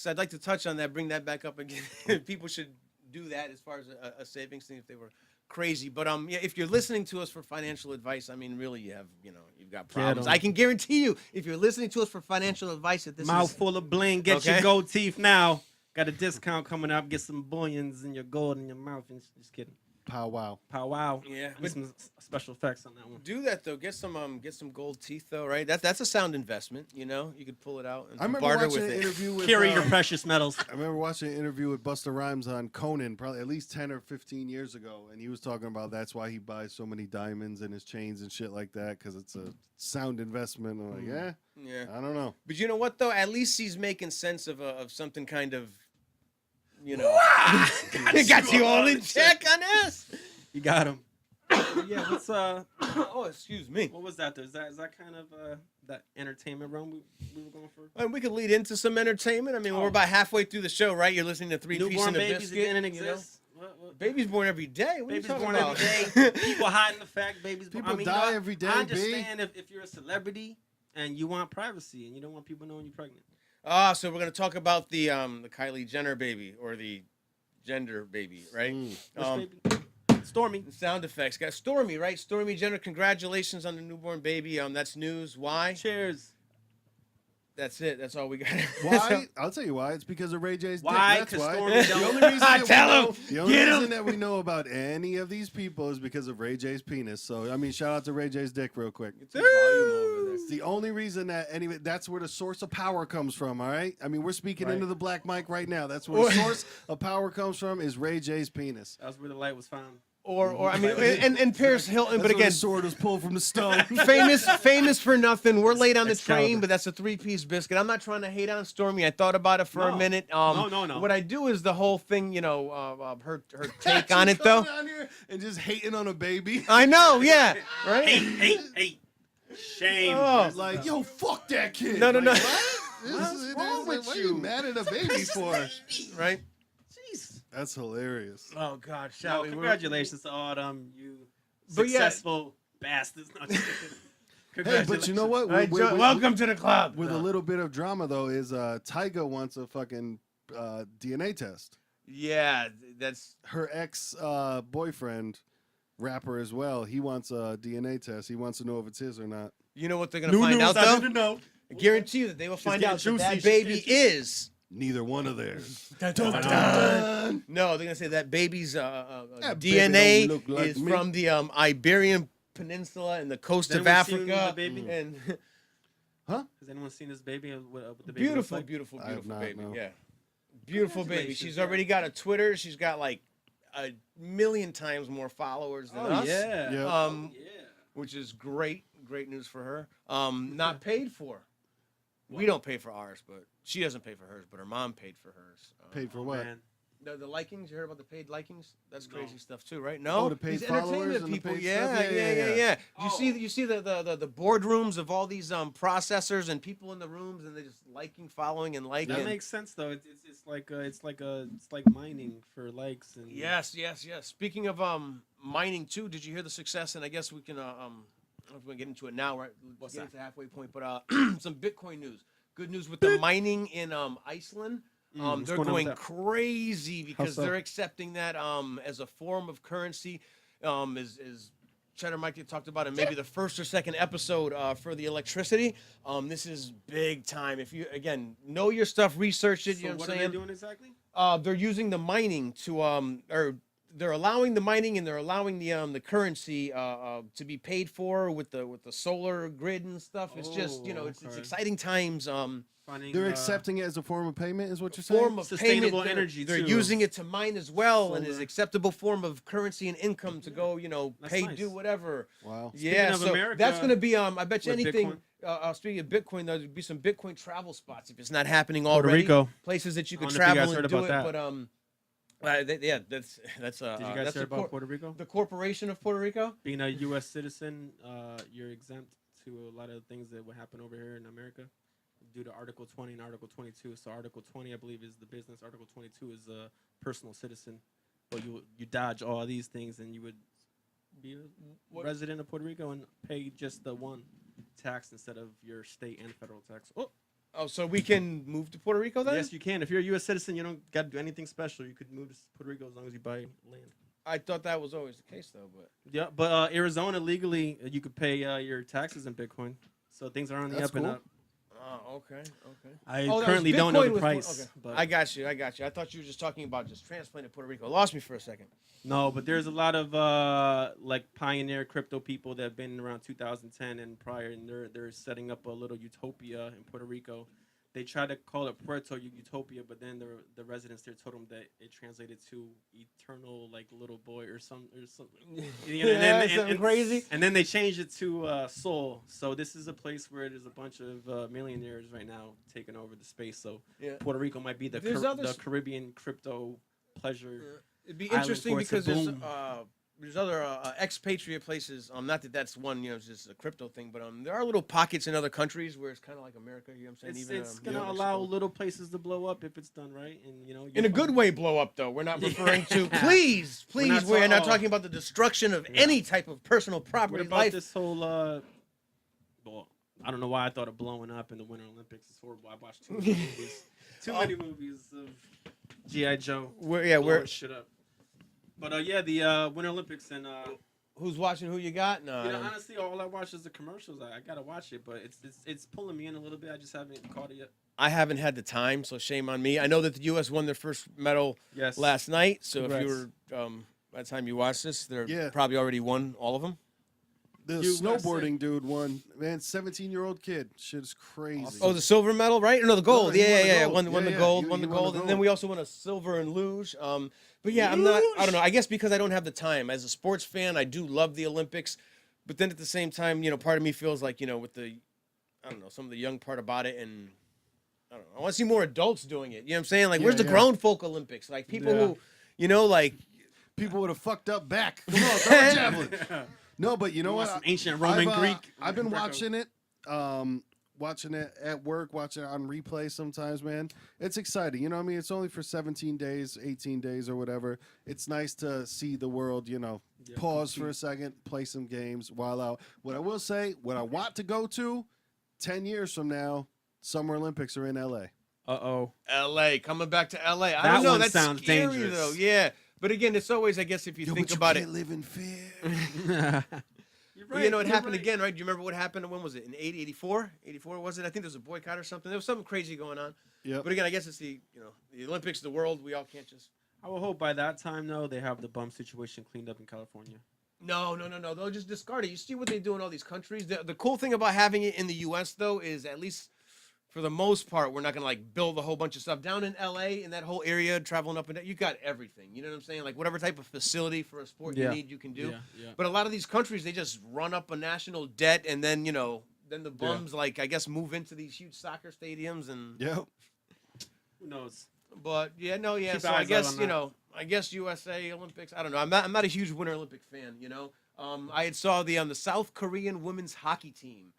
I'd like to touch on that. Bring that back up again. People should do that as far as a savings thing if they were crazy. But yeah, if you're listening to us for financial advice, I mean, really, you have you've got problems. 'em. I can guarantee you, if you're listening to us for financial advice, that this Mouth is full of bling. Get your Okay. gold teeth now. Got a discount coming up. Get some bullions in your gold in your mouth. And just kidding. Pow wow. Pow wow. Yeah, Need but- some special effects on that one. do that though. Get some gold teeth though, right? That's a sound investment. You could pull it out and I remember barter watching with an it. interview with Carry your precious metals. I remember watching an interview with Busta Rhymes on Conan probably at least 10 or 15 years ago, and he was talking about that's why he buys so many diamonds in his chains and shit like that, because it's a sound investment. I'm like, Yeah. I don't know. But you know what though? At least he's making sense of something kind of, got you all in check on this. You got him. Yeah. What's Oh, excuse me. what was that? Though? Is that kind of that entertainment realm we were going for? And we could lead into some entertainment. I mean, we're Oh. about halfway through the show, right? You're listening to Three Piece Newborn and a babies Biscuit. didn't you know? exist. What? Baby's born every day. What Babies are you born talking every about? day. People hiding the fact babies born. People I mean, die every day, I B. understand if you're a celebrity and you want privacy and you don't want people knowing you're pregnant. So we're gonna talk about the Kylie Jenner baby or the gender baby, right? Which baby? Stormy. Sound effects. Got Stormy, right? Stormy Jenner. Congratulations on the newborn baby. That's news. Why? Cheers. That's it. That's all we got. Why? I'll tell you why. It's because of Ray J's Why? dick. That's 'Cause why. Stormy The don't- only reason that we Tell know, him. the only Get him. reason that we know about any of these people is because of Ray J's penis. So, I mean, shout out to Ray J's dick real quick. Get some volume over there. It's the only reason that that's where the source of power comes from, all right? I mean, we're speaking Right. into the black mic right now. That's where the source of power comes from is Ray J's penis. That's where the light was found. Or I mean, and Paris Hilton. That's But where again, the sword was pulled from the stone. famous for nothing. We're late on the Excalibur. train, but that's a 3-piece biscuit. I'm not trying to hate on Stormy. I thought about it for a No. minute. No. What I do is the whole thing, her take You on it coming though. down here and just hating on a baby. I know, yeah, right. Hey. Shame. Oh. Like, yo, fuck that kid. No. Like, what? What's wrong with what you? are you mad at a baby for? Right. Jeez. That's hilarious. Oh God, No, shall we? congratulations to all them you But yeah. successful bastards. No, just kidding. Hey, but you know what? All right, welcome to the club. With a little bit of drama, though, is Tyga wants a fucking DNA test. Yeah, that's Her ex boyfriend, rapper as well, he wants a DNA test. He wants to know if it's his or not. You know what they're gonna find out though? know. I guarantee you that they will find getting out that that juicy. baby She's getting is. Neither one of theirs. Dun, dun, dun. No, they're gonna say that baby's That baby DNA don't look like is me. from the Iberian Peninsula and the coast Has of anyone seen Africa. the baby? And Has anyone seen this baby? What the baby looks beautiful, like? beautiful, I have beautiful not, baby. no. Yeah, beautiful baby. Congratulations, She's yeah. already got a Twitter. She's got like 1,000,000 times more followers than us. Yeah. Yeah. Oh, yeah. Which is great news for her. Not paid for. We don't pay for ours, but she doesn't pay for hers. But her mom paid for hers. Paid for Oh, what? man. The likings. You heard about the paid likings? That's No. crazy stuff too, right? No, the paid These followers entertainment and the people. paid Yeah, stuff? yeah. Oh. You see the boardrooms of all these processors and people in the rooms, and they're just liking, following, and liking. That makes sense though. It's like mining for likes and Yes. Speaking of mining too, did you hear the success? And I guess we can I don't know if we can get into it now, right? What's Get that? into the halfway point, but some Bitcoin news. Good news with the mining in Iceland. What's They're going on with going that? crazy because so? they're accepting that as a form of currency. As Cheddar Mike talked about in maybe the first or second episode for the electricity. This is big time. If you again know your stuff, research it. So You know what what are I'm they saying? doing exactly? They're using the mining to or they're allowing the mining and they're allowing the currency to be paid for with the solar grid and stuff. It's just it's okay. exciting times. Finding, They're accepting it as a form of payment, is what you're saying? Form of Sustainable payment. energy, They're too, using of it to mine as well, and is solar. acceptable form of currency and income to go That's pay nice. do whatever. Wow. Yeah, of so America, that's going to be I bet you with anything. Speaking of Bitcoin, there'll be some Bitcoin travel spots if it's not happening Puerto already. Rico. Places that you I could don't know if you travel guys and heard do about it, that. but yeah, that's Did you guys that's hear about Puerto Rico? the corporation of Puerto Rico. Being a U.S. citizen, you're exempt to a lot of things that would happen over here in America due to Article 20 and Article 22. So Article 20, I believe, is the business. Article 22 is a personal citizen. But you dodge all these things, and you would be a resident of Puerto Rico and pay just the one tax instead of your state and federal tax. Oh, so we can move to Puerto Rico then? Yes, you can. If you're a U.S. citizen, you don't got to do anything special. You could move to Puerto Rico as long as you buy land. I thought that was always the case though, but Yeah, but Arizona legally, you could pay your taxes in Bitcoin. So things are on the That's up and cool. up. oh, okay. I Oh, that was currently don't know Bitcoin the was- price, okay. but I got you. I thought you were just talking about just transplanting Puerto Rico. Lost me for a second. no. But there's a lot of like pioneer crypto people that have been around 2010 and prior, and they're setting up a little utopia in Puerto Rico. They tried to call it Puerto Utopia, but then the residents there told them that it translated to eternal like little boy or something. Something crazy. And then they changed it to Soul. So this is a place where there's a bunch of millionaires right now taking over the space. So Yeah. Puerto Rico might be the There's others- Caribbean crypto pleasure. It'd be Island interesting for it to because boom. there's other expatriate places. Not that that's one, it's just a crypto thing, but there are little pockets in other countries where it's kind of like America. You know what I'm saying? It's gonna allow little places to blow up if it's done right, and in a good way blow up though. We're not referring to please, We're not we're not ta- talking about the destruction of any type of personal What property. about Life. this whole? Well, I don't know why I thought of blowing up in the Winter Olympics. It's horrible. I watched too many movies. Too many movies of GI Joe. We're blowing shit up. But the Winter Olympics and who's watching who you got? No, honestly, all I watch is the commercials. I gotta watch it, but it's pulling me in a little bit. I just haven't caught it yet. I haven't had the time, so shame on me. I know that the U.S. won their first medal Yes. last night, so if Congrats. you were by the time you watch this, they're Yeah. probably already won all of them. The USA. snowboarding dude won. Man, 17-year-old kid. Shit is crazy. Oh, the silver medal, right? Or no, the gold. he won the Yeah. gold. Won the Yeah, gold. he Won the won the gold, and then gold. we also won a silver in luge. But yeah, I don't know. I guess because I don't have the time. As a sports fan, I do love the Olympics, but then at the same time, part of me feels like with the, I don't know, some of the young part about it, and I don't know. I want to see more adults doing it. You know what I'm saying? Like, where's the yeah. grown folk Olympics? Like people who, like. People with a fucked up back. Come on, throw a javelin. No, but you know what? Some ancient Roman Greek. I've been watching it. Watching it at work, watching it on replay sometimes, man. It's exciting. You know what I mean? It's only for 17 days, 18 days or whatever. It's nice to see the world, pause for a second, play some games while out. What I will say, what I want to go to 10 years from now, Summer Olympics are in LA. L.A. coming back to L.A. I That don't know. one That's sounds scary, dangerous. though. Yeah, but again, it's always, I guess, if you think but about you it. can't live in fear. You're Well, you know, it you're happened right. again, right? Do you remember what happened? When was it? In 80, 84? 84 was it? I think there was a boycott or something. There was something crazy going on. Yep. But again, I guess it's the Olympics, the world. We all can't just. I will hope by that time, though, they have the bum situation cleaned up in California. No. They'll just discard it. You see what they do in all these countries. The cool thing about having it in the U.S. though is at least for the most part, we're not gonna like build a whole bunch of stuff down in L.A. in that whole area, traveling up and down. You got everything. You know what I'm saying? Like whatever type of facility for a sport you need, you can do. Yeah. But a lot of these countries, they just run up a national debt, and then then the bums like I guess move into these huge soccer stadiums and. Yep. Who knows? But Keep so I eyes out guess on that. I guess USA Olympics. I don't know. I'm not a huge Winter Olympic fan. I had saw the South Korean women's hockey team,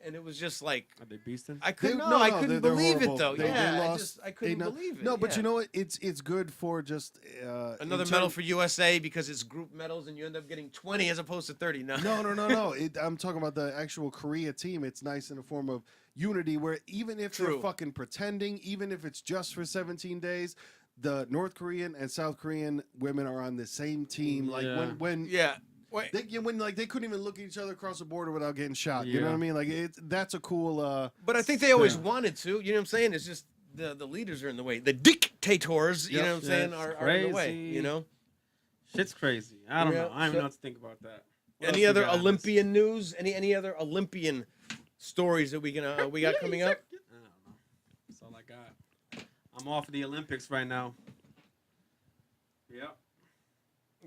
and it was just like Are they beasting? I couldn't they're believe horrible. it though. They I lost couldn't 8-0. believe it. No, but yeah. you know what? It's good for just Another in medal term- for USA because it's group medals and you end up getting 20 as opposed to 30. No. No. I'm talking about the actual Korea team. It's nice in the form of unity where even if they're True. fucking pretending, even if it's just for 17 days, the North Korean and South Korean women are on the same team. Like Yeah. when Yeah. Wait. when like they couldn't even look at each other across the border without getting shot. You know Yeah. what I mean? Like that's a cool. But I think they always Yeah. wanted to. You know what I'm saying? It's just the leaders are in the way. The dictators, you Yep. know what I'm saying, That's are in the way. crazy. Shit's crazy. I don't Yeah, know. I don't even so- know what to think about that. What else Any we other got on this? Olympian news? Any other Olympian stories that we got coming up? I don't know. That's all I got. I'm off of the Olympics right now. Yep.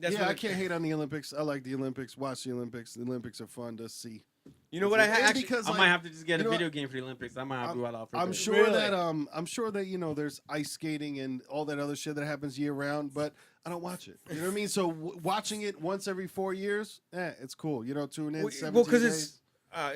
That's yeah, what I can't hate on the Olympics. I like the Olympics. Watch the Olympics. The Olympics are fun to see. You know what I And actually? because I like, might have to just get you a know video game for the Olympics. I might have to go all out for a I'm bit. sure Really? that there's ice skating and all that other shit that happens year round, but I don't watch it. You know what I mean? So watching it once every 4 years, it's cool. You don't tune in. Well, 17 because days.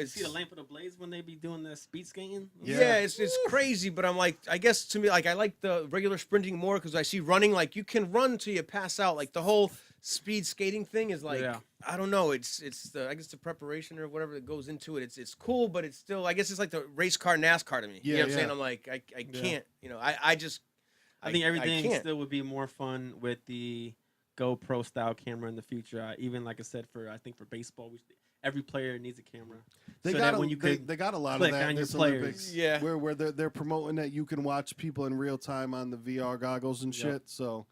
it's See the lamp of the blaze when they be doing the speed skating? yeah, it's crazy. But I'm like, I guess to me, like I like the regular sprinting more because I see running. Like you can run till you pass out. Like the whole speed skating thing is like, Yeah. I don't know. It's the I guess the preparation or whatever that goes into it. It's cool, but it's still I guess it's like the race car NASCAR to me. You know what I'm Yeah, saying? yeah. I'm like I Yeah. can't. I just. I think everything can't. still would be more fun with the GoPro style camera in the future. Even like I said, I think for baseball, every player needs a camera. They so got that when you could they got a lot of click that on in your this players. Olympics. Yeah. Where they're promoting that you can watch people in real time on the VR goggles and Yep. shit. So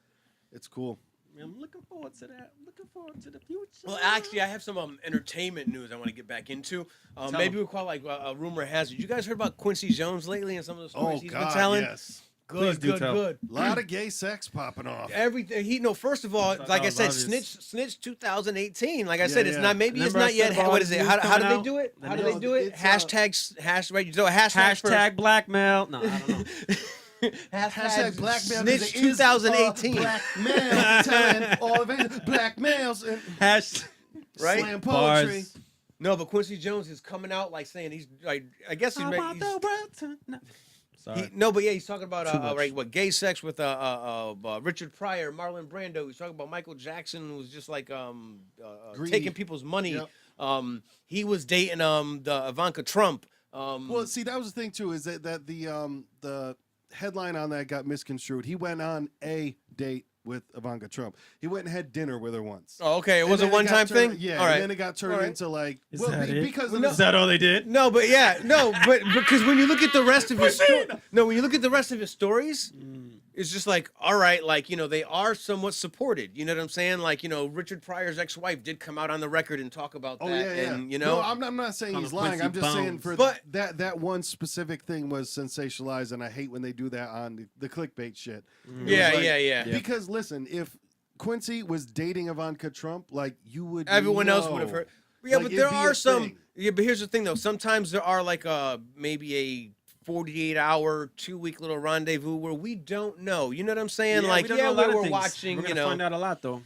it's cool. I'm looking forward to that. I'm looking forward to the future. Well, actually, I have some entertainment news I want to get back into. Maybe we'll call like a rumor has it. You guys heard about Quincy Jones lately and some of the stories Oh he's God, been telling? yes. Please do tell. A lot of gay sex popping off. Everything first of all, Thought like I that said, was snitch 2018. Like I said, it's yeah. not maybe Remember it's I not yet. said about What is his it? news How do coming they out? do it? The How do they news? do it? It's, Right? You do a hashtag for Hashtag blackmail. No, I don't know. Hashtag blackmail. snitch 2018. Blackmail telling all of it. Black males and Right? slam poetry. Bars. No, but Quincy Jones is coming out like saying he's like I guess he's, I want he's the world to know. Sorry. no, but yeah, he's talking about Too much. right, what gay sex with Richard Pryor, Marlon Brando. He's talking about Michael Jackson, who was just like Greedy. taking people's money. Yep. He was dating the Ivanka Trump. Well, see, that was the thing too. Is that the headline on that got misconstrued. He went on a date with Ivanka Trump. He went and had dinner with her once. Oh, okay, it And was a then got one-time turned- thing. Yeah, all right. and then it got turned All right. into like Is that it? because of Is that all they did? No, but yeah, no, but because when you look at the rest of his when you look at the rest of his stories, it's just like, all right, like they are somewhat supported. You know what I'm saying? Like Richard Pryor's ex-wife did come out on the record and talk about Oh that, yeah. and No, I'm not saying On he's the lying. Quincy I'm just saying Bones. for But- that one specific thing was sensationalized, and I hate when they do that on the clickbait shit. It yeah, was like- yeah. Because listen, if Quincy was dating Ivanka Trump, like you would, Everyone else would have know. heard. Yeah, Like, but it'd there be are a some. thing. Yeah, but here's the thing though. Sometimes there are like maybe a 48-hour, 2-week little rendezvous where we don't know. You know what I'm saying? we like, don't know a lot of we're things. watching. We're gonna find out a lot though.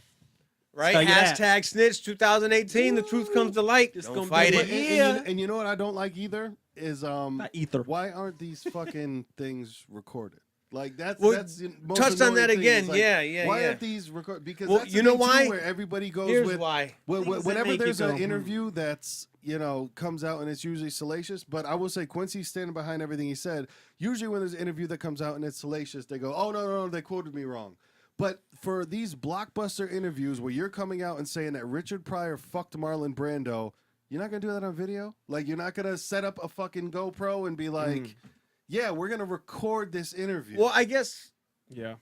right? tell you that. Hashtag snitch 2018. The truth comes to light. It's Don't gonna be fight what- it. And, and you know what I don't like either is Not ether. why aren't these fucking things recorded? Like that's Well, that's the most touched on annoying that thing again. is, like, Yeah. Why aren't these recorded? Because Well, that's you the know thing, too, why? where everybody goes Here's with why. Things that whenever make you there's go, an interview that's comes out and it's usually salacious. But I will say Quincy's standing behind everything he said. Usually when there's an interview that comes out and it's salacious, they go, "Oh no, they quoted me wrong." But for these blockbuster interviews where you're coming out and saying that Richard Pryor fucked Marlon Brando, You're not gonna do that on video? Like, you're not gonna set up a fucking GoPro and be like, yeah, we're gonna record this interview. Well, I guess. Yeah.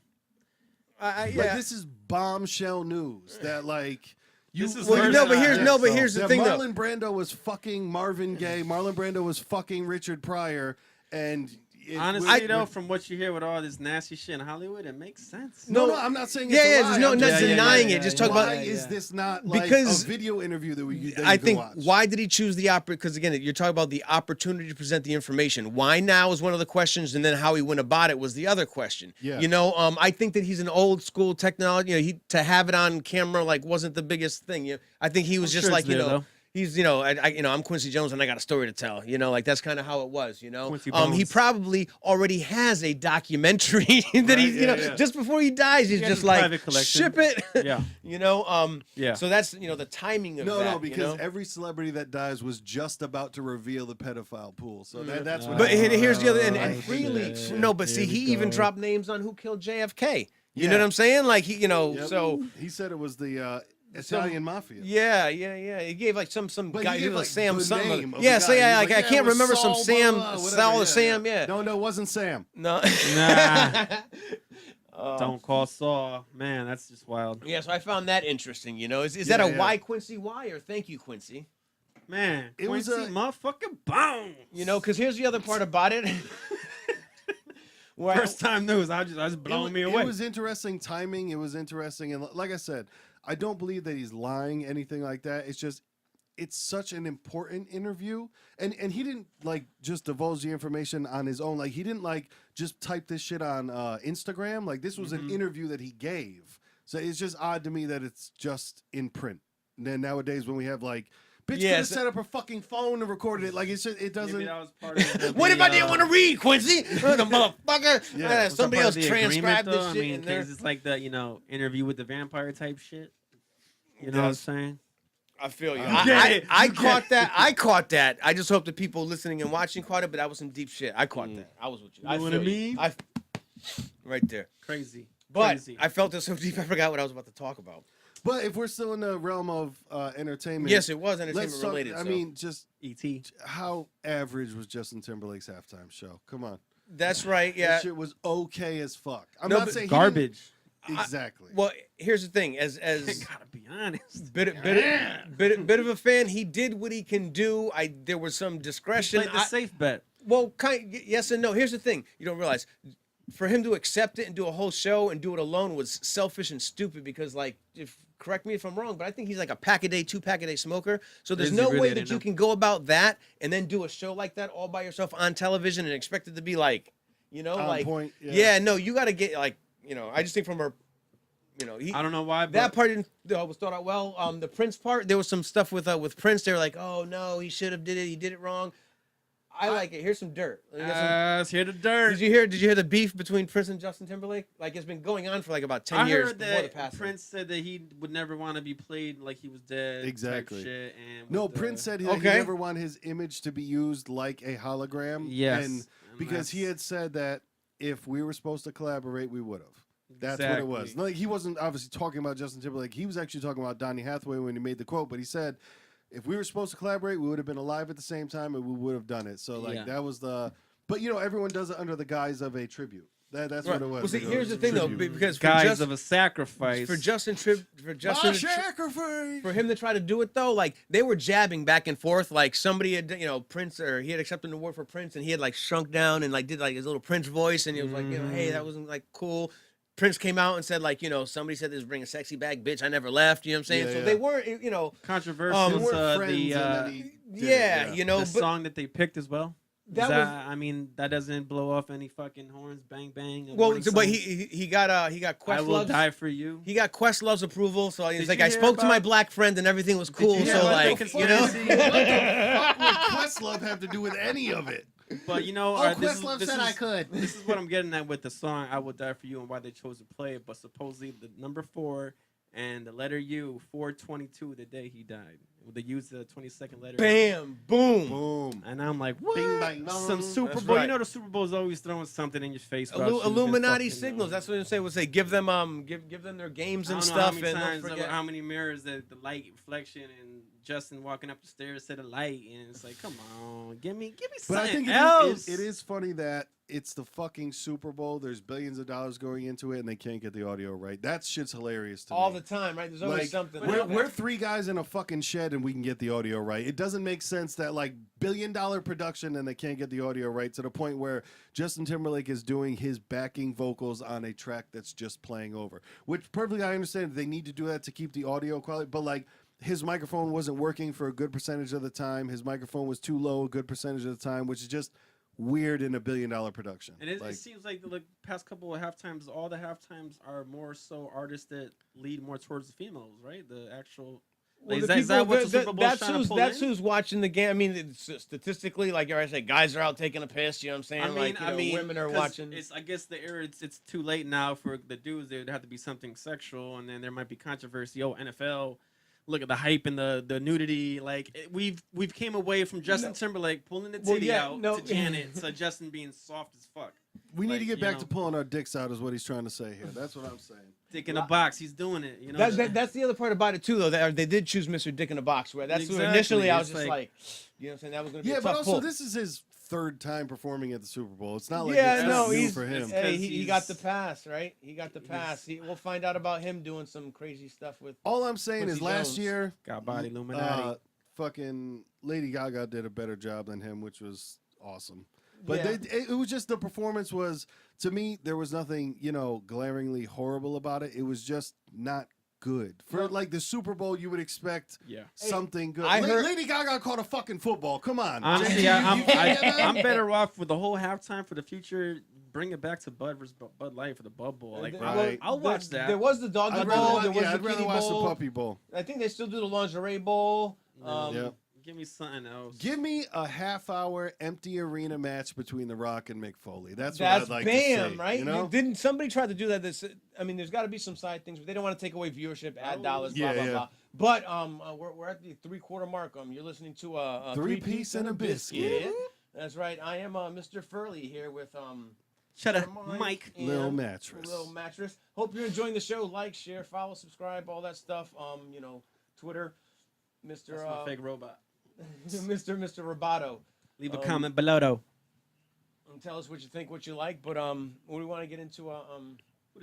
Like, this is bombshell news that like. This is Well, first no, but time. here's the that thing, though. Marlon Brando was fucking Marvin Gaye. Marlon Brando was fucking Richard Pryor, and Honestly, though, from what you hear with all this nasty shit in Hollywood, it makes sense. No, I'm not saying. Yeah, it's a lie. there's no I'm not just saying, denying it. Just talk why about is this not like because a video interview that we? That I you can think watch? why did he choose the because again you're talking about the opportunity to present the information. Why now is one of the questions, and then how he went about it was the other question. Yeah. You know, I think that he's an old school technology. You know, to have it on camera like wasn't the biggest thing. You know, I think he was just sure like it's there, though. He's, I'm Quincy Jones and I got a story to tell. You know, like that's kind of how it was. You know, Quincy he Bones. probably already has a documentary that he's, just before he dies, he's He has just his like private collection. ship it. Yeah. You know, Yeah. So that's the timing of that. No, because you know? every celebrity that dies was just about to reveal the pedophile pool. So that's what. But here's the other, Oh, and really, shit. no, but see, Here we he even go. dropped names on who killed JFK. You Yeah. know what I'm saying? Like he, Yep. so he said it was the Italian mafia. yeah. He gave like some But guy, he gave, like like, Sam the something. name of Yeah, the so guy. yeah, He's like, like, I yeah, can't it was remember some Saul, Sam, blah, blah, whatever, Sal or yeah, Sam. Yeah. No, it wasn't Sam. No. Nah. Don't call Saul. Man, that's just wild. Yeah, so I found that interesting. You know, is Yeah, that a yeah. why Quincy why or thank you Quincy? Man, It was Quincy a- motherfucking Bones. You know, because here's the other part about it. Where I- First time news. I just blowing me away. It was interesting timing. It was interesting, and like I said, I don't believe that he's lying, anything like that. It's just, it's such an important interview, and he didn't like just divulge the information on his own. Like he didn't like just type this shit on Instagram. Like this was an interview that he gave. So it's just odd to me that it's just in print. And then nowadays when we have like. Bitch could have set up her fucking phone and recorded it. Like it's just, it doesn't. Maybe that was part of what if I didn't want to read, Quincy? The motherfucker. Yeah. Was that Somebody part else of the transcribed agreement, this though? shit I mean, in there. 'cause it's like the interview with the vampire type shit. You know what I'm saying? I feel you. You get it. I You get caught it. that. I caught that. I just hope the people listening and watching caught it, but that was some deep shit. I caught that. I was with you. You know what I feel mean? Right there. Crazy. But Crazy. I felt it so deep, I forgot what I was about to talk about. But if we're still in the realm of entertainment, Yes, it was let's entertainment talk. related. I so. mean, just E.T. how average was Justin Timberlake's halftime show? Come on, That's right. that Yeah. shit was okay as fuck. I'm No, not but saying he didn't- Garbage. Exactly. Well, here's the thing. As I gotta be honest. bit of a fan, he did what he can do. There was some discretion. Played the safe bet. Well, yes and no. Here's the thing: you don't realize, for him to accept it and do a whole show and do it alone was selfish and stupid. Because, like, correct me if I'm wrong, but I think he's like a pack a day, 2-pack a day smoker. So there's Is he no really? way I that didn't you know. can go about that and then do a show like that all by yourself on television and expect it to be like, On like, point, yeah. yeah, no, you got to get like, I just think from her, he, I don't know why, but that part didn't was thought out well. The Prince part, there was some stuff with Prince. They were like, oh no, he should have did it. He did it wrong. I like it. Here's some dirt. let's hear the dirt. Did you hear the beef between Prince and Justin Timberlake? Like it's been going on for like about 10 I years heard before the that passing. Prince said that he would never want to be played like he was dead. type Exactly. Shit, and No, with the- Prince said he Okay. never wanted his image to be used like a hologram. Yes, and and because he that's- had said that if we were supposed to collaborate, we would have. That's what it was. Exactly. Like he wasn't obviously talking about Justin Timberlake. He was actually talking about Donny Hathaway when he made the quote. But he said, if we were supposed to collaborate, we would have been alive at the same time and we would have done it. So like Yeah. that was the. But everyone does it under the guise of a tribute. That's Right. what it was. Well, see, It here's the was thing though, tribute. because for guys of a sacrifice. for Justin My sacrifice. for him to try to do it though, like they were jabbing back and forth. Like somebody had, Prince, or he had accepted an award for Prince, and he had like shrunk down and like did like his little Prince voice, and he was like, hey, that wasn't like cool. Prince came out and said like, somebody said this bring a sexy back, bitch. I never left. You know what I'm saying? Yeah, so yeah. they weren't, controversial. They weren't to friends the and then he did it, yeah, yeah. the but song that they picked as well. That Is was- I mean, that doesn't blow off any fucking horns, bang bang. well, warning but signs. he got I will Questlove's. die for you. He got Questlove's approval, so he's Did like, you I hear spoke to my about- black friend and everything was cool. you hear So about the like, conspiracy? What the fuck would Questlove have to do with any of it? But Questlove said I could. This is what I'm getting at with the song "I Will Die for You" and why they chose to play it. But supposedly the number 4 and the letter U, 4/22, the day he died. They use the 22nd letter. Bam, boom. Boom. And I'm like, what? Bing, bang, Some bong. Super That's Bowl. right. You know the Super Bowl is always throwing something in your face. about you, Illuminati fucking, signals. That's what they say. Would say give them their games I and don't know stuff. how many And times, don't forget. how many mirrors the light reflection and Justin walking up the stairs to the light, and it's like, come on, give me But I something think else. it is funny that it's the fucking Super Bowl. There's billions of dollars going into it, and they can't get the audio right. That shit's hilarious to All me. the time, right? There's always something. We're three guys in a fucking shed, and we can get the audio right. It doesn't make sense that like billion-dollar production, and they can't get the audio right to the point where Justin Timberlake is doing his backing vocals on a track that's just playing over. Which perfectly, I understand they need to do that to keep the audio quality, but like. His microphone wasn't working for a good percentage of the time. His microphone was too low a good percentage of the time, which is just weird in a billion-dollar production. And it seems like the past couple of halftimes, all the halftimes are more so artists that lead more towards the females, right? The actual. Well, Is that what the Super Bowl is trying to pull that's in? who's watching the game. I mean, it's, statistically, like I say, guys are out taking a piss. You know what I'm saying? I mean, women are 'cause watching. I guess the era. It's too late now for the dudes. There'd have to be something sexual, and then there might be controversy. Oh, NFL. Look at the hype and the nudity. We've came away from Justin Timberlake pulling the titty out to Janet to Justin being soft as fuck. We need to get back know. to pulling our dicks out, is what he's trying to say here. That's what I'm saying. Dick in a box. He's doing it. You know. That's the other part about it too, though. They did choose Mr. Dick in a Box. Where that's Exactly. initially I was It's just like- you know what I'm saying, that was going to be Yeah, a but tough also pull. this is his third time performing at the Super Bowl. It's not like Yeah, it's no, not new he's for him. Hey, he Because got the he's- pass, right? He got the pass. We'll find out about him doing some crazy stuff with. All I'm saying Quincy is last Jones. year, Got body Illuminati. fucking Lady Gaga did a better job than him, which was awesome. But Yeah. it was just the performance was, to me, there was nothing, glaringly horrible about it. It was just not good. For like the Super Bowl, you would expect Yeah. something good. I heard- Lady Gaga caught a fucking football. Come on. Honestly, You I'm can't get that? I'm better off with the whole halftime for the future. Bring it back to Bud versus Bud Light for the Bud Bowl. Like, Right. I'll watch that. There was the Doggy I'd Bowl. rather, There was I'd the rather Kitty watch the Bowl. Puppy Bowl. I think they still do the Lingerie Bowl. Yeah. Give me something else. Give me a half-hour empty arena match between The Rock and Mick Foley. That's what That's I'd like bam, to see. right? You know? Didn't somebody try to do that? There's got to be some side things, but they don't want to take away viewership, ad dollars, blah Yeah, blah yeah. blah. But we're at the 3/4 mark. You're listening to a Three-piece and a biscuit. That's right. I am Mr. Furley here with Shedda, Mike Mike. and Lil Mattress. Lil Mattress. Hope you're enjoying the show. Like, share, follow, subscribe, all that stuff. Twitter, Mr. That's my fake robot. Mr. Roboto. Leave a comment below though. And tell us what you think, what you like. But we want to get into What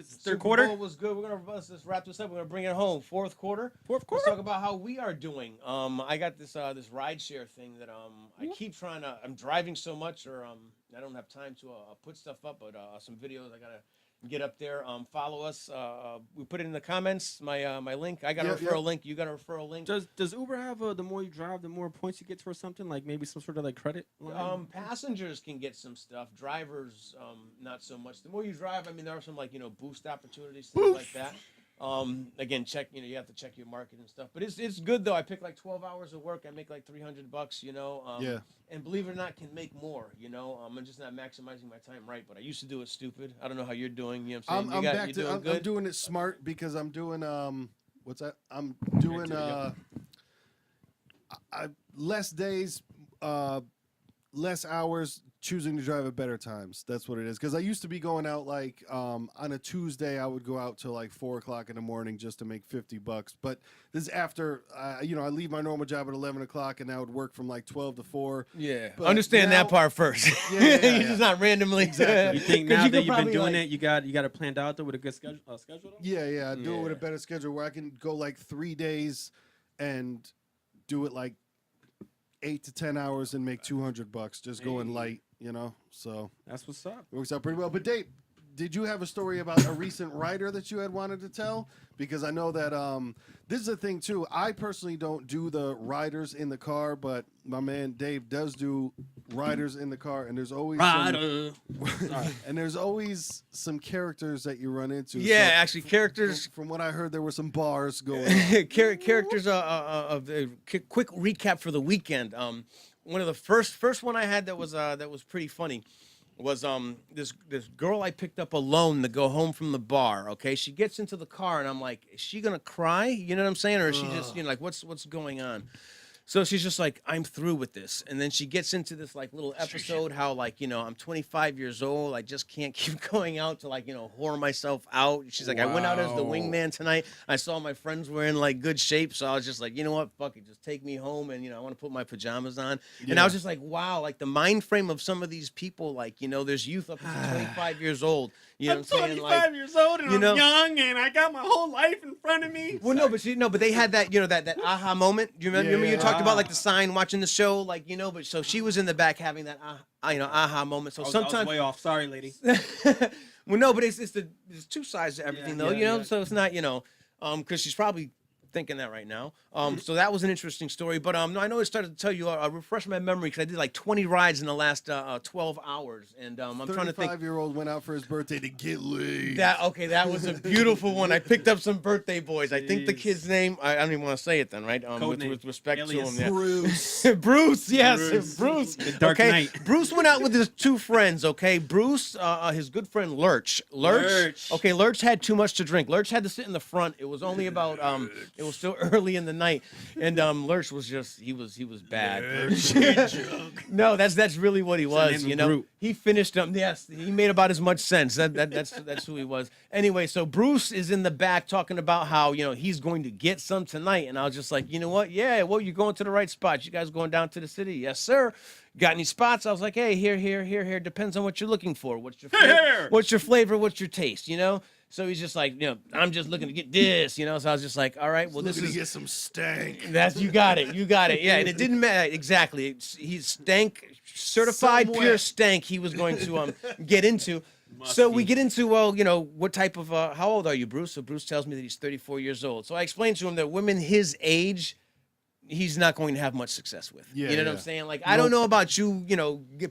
is this, Super third quarter? Bowl was good. We're gonna let's wrap this up. We're gonna bring it home. Fourth quarter. Fourth Let's quarter. talk about how we are doing. I got this ride share thing that I keep trying to. I'm driving so much, or I don't have time to put stuff up. But some videos I gotta get up there. Follow us. We put it in the comments. My link. I got a Yep, referral yep. link. You got a referral link. Does Uber have the more you drive, the more points you get for something? Like maybe some sort of like credit line? Passengers can get some stuff. Drivers, not so much. The more you drive, I mean, there are some boost opportunities, things like that. Again, check. You have to check your market and stuff. But it's good though. I pick like 12 hours of work. I make like $300. Yeah. And believe it or not, can make more. I'm just not maximizing my time right. But I used to do it stupid. I don't know how you're doing. You know what I'm saying? I'm doing it smart because I'm doing what's that? I'm doing less days, less hours, choosing to drive at better times. That's what it is. Because I used to be going out like on a Tuesday, I would go out till like 4 o'clock in the morning just to make $50. But this is after I leave my normal job at 11 o'clock, and I would work from like 12 to 4. Yeah, But understand now- that part first. Yeah, You're yeah. just not randomly. Exactly. You think 'Cause now you that could you've been probably, doing like- it, you got it planned out though with a good schedule? Though? Yeah, I do it with a Yeah. better schedule where I can go like 3 days and do it like 8 to 10 hours and make $200 just going Hey. light, So That's what's up. it works out pretty well. But Dave, did you have a story about a recent writer that you had wanted to tell? Because I know that this is a thing too. I personally don't do the riders in the car, but my man Dave does do riders in the car, and there's always and there's always some characters that you run into. Yeah, So actually, characters. from what I heard, there were some bars going on. Characters of the quick recap for the weekend. One of the first one I had that was pretty funny was this girl I picked up alone to go home from the bar. Okay, she gets into the car and I'm like, is she gonna cry? You know what I'm saying, or is she just like what's going on? So she's just like, I'm through with this. And then she gets into this like little episode how like, I'm 25 years old. I just can't keep going out to like, whore myself out. She's like, I went out as the wingman tonight. I saw my friends were in like good shape. So I was just like, you know what? Fuck it. Just take me home. And, I want to put my pajamas on. Yeah. And I was just like, wow, like the mind frame of some of these people, like, there's youth up to 25 years old. You know I'm what I'm saying? 25 Like, years old and I'm young and I got my whole life in front of me. Well, no, but they had that, that aha moment. Do you remember? You talked about like the sign watching the show, like, but so she was in the back having that, aha moment. So sometimes I was way off. Sorry, lady. Well, no, but there's two sides to everything, though. Yeah. So it's not, because she's probably thinking that right now. So that was an interesting story. But no, I know I started to tell you, refresh my memory because I did like 20 rides in the last 12 hours, and I'm trying to think. 35-year-old went out for his birthday to get laid. That was a beautiful one. I picked up some birthday boys. I think the kid's name, I don't even want to say it then, right? With respect Alias. to him, Bruce. Bruce, yes, Bruce. The Dark Knight. Bruce went out with his two friends. Okay, Bruce, his good friend Lurch. Okay, Lurch had too much to drink. Lurch had to sit in the front. It was only about it was still early in the night, and Lurch was just he was bad. No, that's really what he was. He finished him. Yes, he made about as much sense. That's who he was. Anyway, so Bruce is in the back talking about how he's going to get some tonight, and I was just like, you know what? Yeah, well, you're going to the right spot. You guys going down to the city? Yes, sir. Got any spots? I was like, hey, here. Depends on what you're looking for. What's your flavor? What's your flavor? What's your taste? So he's just like, I'm just looking to get this, So I was just like, all right, well, this is to get some stank. you got it. Yeah, and it didn't matter exactly. He's stank, certified pure stank. He was going to get into. So we get into, what type of, how old are you, Bruce? So Bruce tells me that he's 34 years old. So I explained to him that women his age, he's not going to have much success with. You know what I'm saying? Like, I don't know about you,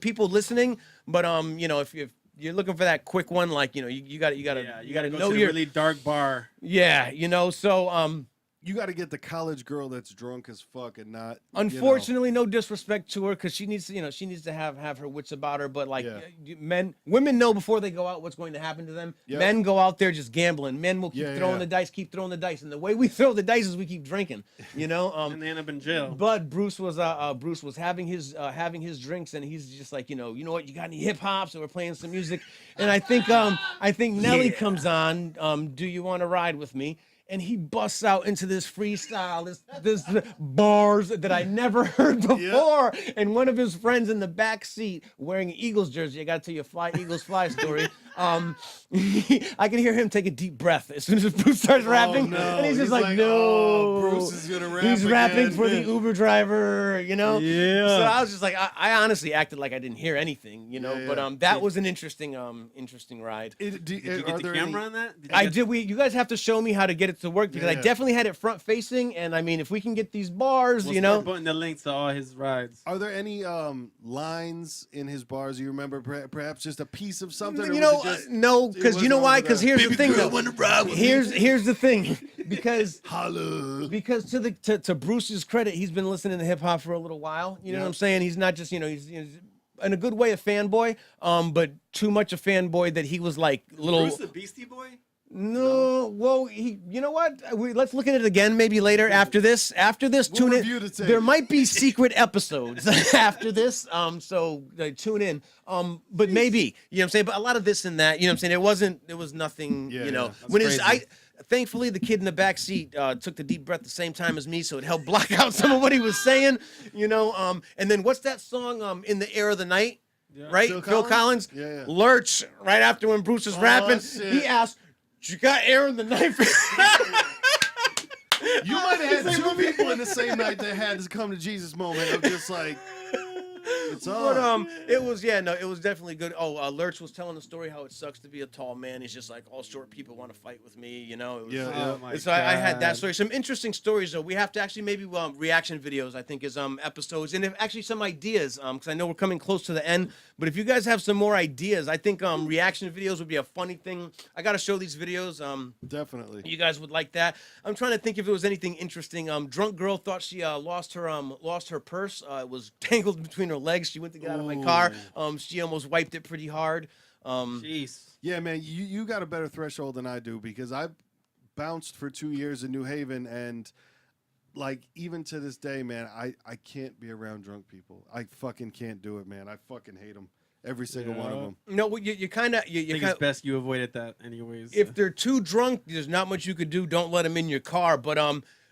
people listening, but if you're looking for that quick one, like you got to know your really dark bar. Yeah, so You got to get the college girl that's drunk as fuck and not. Unfortunately, no disrespect to her, because she needs to have her wits about her. But like women know before they go out what's going to happen to them. Yep. Men go out there just gambling. Men will keep throwing the dice, and the way we throw the dice is we keep drinking. And they end up in jail. But Bruce was having his drinks, and he's just like, you know what, you got any hip hop? So we're playing some music, and I think Nelly comes on. Do you want to ride with me? And he busts out into this freestyle, this bars that I never heard before. Yeah. And one of his friends in the back seat wearing an Eagles jersey, I got to tell you a Eagles fly story. I can hear him take a deep breath as soon as Bruce starts rapping. No. And he's just like, no. Bruce is going to rap He's again. rapping for the Uber driver, Yeah. So I was just like, I honestly acted like I didn't hear anything, But that was an interesting ride. Did you get the camera on that? You guys have to show me how to get it to work, because I definitely had it front facing, and I mean, if we can get these bars, we'll start putting the links to all his rides. Are there any lines in his bars you remember? Perhaps just a piece of something? No, because you know why? Because here's the thing, though. Here's the thing, because to Bruce's credit, he's been listening to hip hop for a little while. You know what I'm saying? He's not just he's in a good way a fanboy, but too much a fanboy that he was like little. Bruce the Beastie Boy? No, well, you know what? Let's look at it again maybe later after this. Tune in. There might be secret episodes after this, so tune in. But maybe, you know what I'm saying? But a lot of this and that, you know what I'm saying? It was nothing, thankfully the kid in the back seat took the deep breath the same time as me, so it helped block out some of what he was saying, and then what's that song, In the Air of the Night? Yeah. Right? Phil Collins? Yeah. Lurch, right after when Bruce was rapping, he asked, you got air in the knife. You might have had two people in the same night that had this come to Jesus moment of just like, it's on. But it was definitely good. Lurch was telling the story how it sucks to be a tall man. He's just like, all short people want to fight with me, It was, so I had that story. Some interesting stories though. We have to actually maybe reaction videos, I think, is episodes, and if actually some ideas, because I know we're coming close to the end. But if you guys have some more ideas, I think reaction videos would be a funny thing. I got to show these videos. Definitely. You guys would like that. I'm trying to think if it was anything interesting. Drunk girl thought she lost her purse. It was tangled between her legs. She went to get out of my car. She almost wiped it pretty hard. Jeez. Yeah, man, you got a better threshold than I do, because I bounced for 2 years in New Haven, and like even to this day, man, I can't be around drunk people. I fucking can't do it, man. I fucking hate them. Every single one of them. No, well, you kind of I think it's best you avoided that anyways. if they're too drunk, there's not much you could do. Don't let them in your car. But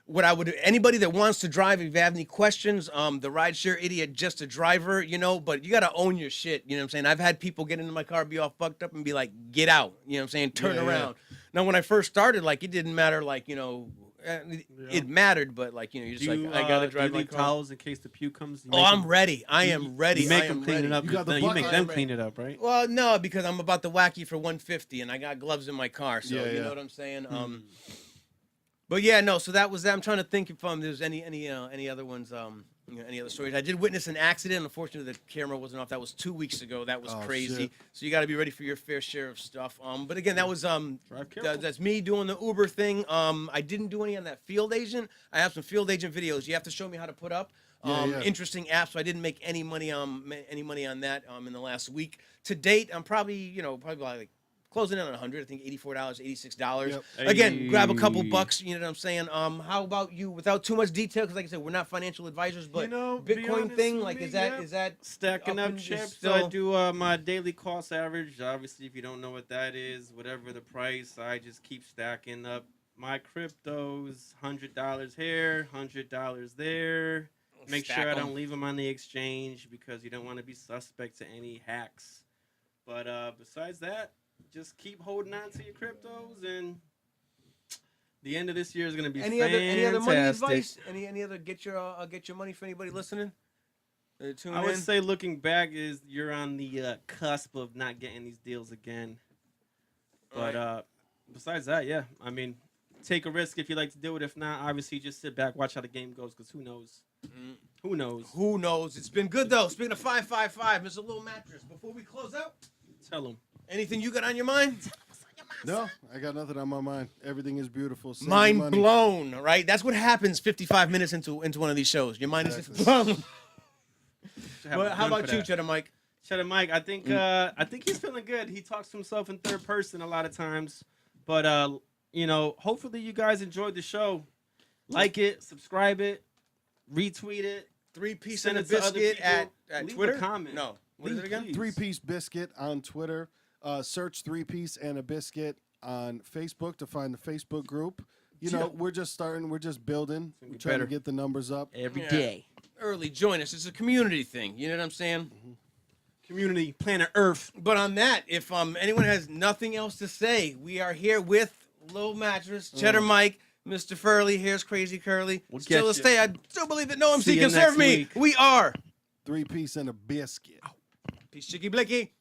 what I would anybody that wants to drive, if you have any questions, the rideshare idiot, just a driver, but you got to own your shit. You know what I'm saying? I've had people get into my car, be all fucked up, and be like, "Get out!" You know what I'm saying? Turn around. Now, when I first started, like it didn't matter, like it mattered, but like you're just I gotta drive do you my car. towels in case the puke comes. I'm ready. I am ready. You make I am them clean ready. it up. You got the You make bucket. them clean it up, right? Well, no, because I'm about to whack you for 150, and I got gloves in my car, so Yeah, you yeah. know what I'm saying. But yeah, no. So that was that. I'm trying to think if there's any other ones, any other stories. I did witness an accident. Unfortunately, the camera wasn't off. That was 2 weeks ago. That was Oh, crazy. shit. So you got to be ready for your fair share of stuff. But again, that was Drive careful. that's me doing the Uber thing. I didn't do any on that field agent. I have some field agent videos. You have to show me how to put up. Yeah. Interesting app. So I didn't make any money on that in the last week. To date, I'm probably like closing in on 100. I think $84, $86. Yep. Again, grab a couple Hey. bucks. You know what I'm saying? How about you? Without too much detail, because like I said, we're not financial advisors. But be Bitcoin honest thing, with like me, is that stacking up up and is chips? still- I do my daily cost average. Obviously, if you don't know what that is, whatever the price, I just keep stacking up my cryptos. $100 here, $100 there. Make Stack sure I 'em. don't leave them on the exchange because you don't want to be suspect to any hacks. But besides that, just keep holding on to your cryptos, and the end of this year is going to be any other money fantastic. advice? Any other get your money for anybody listening? Tune I would in. say looking back is you're on the cusp of not getting these deals again. But besides that, yeah, I mean, take a risk if you like to do it. If not, obviously just sit back, watch how the game goes, because who knows? Who knows? Who knows? It's been good though. Speaking of 555, Mr. Little Mattress. Before we close out, Tell them. anything you got on your mind? No, I got nothing on my mind. Everything is beautiful. Save your Mind money. blown, right? That's what happens 55 minutes into one of these shows. Your mind is just Exactly. blown. But how about you, Chedda Mike? Chedda Mike, I think he's feeling good. He talks to himself in third person a lot of times. But hopefully you guys enjoyed the show. Like it, subscribe it, retweet it. 3-piece Send and a it to other biscuit people. at Leave a Twitter. comment. No, what is it again? Please. 3-piece biscuit on Twitter. Search 3-piece and a biscuit on Facebook to find the Facebook group. We're just starting. We're just building. We're trying to better. get the numbers up. Every Yeah. day. Early, join us. It's a community thing. You know what I'm saying? Community, planet Earth. But on that, if anyone has nothing else to say, we are here with Lil Mattress, Cheddar Mike, Mr. Furley. Here's Crazy Curly. We'll Still get to you. stay. I still believe that no See MC you can next serve me. week. We are. 3-piece and a biscuit. Peace, Chicky Blicky.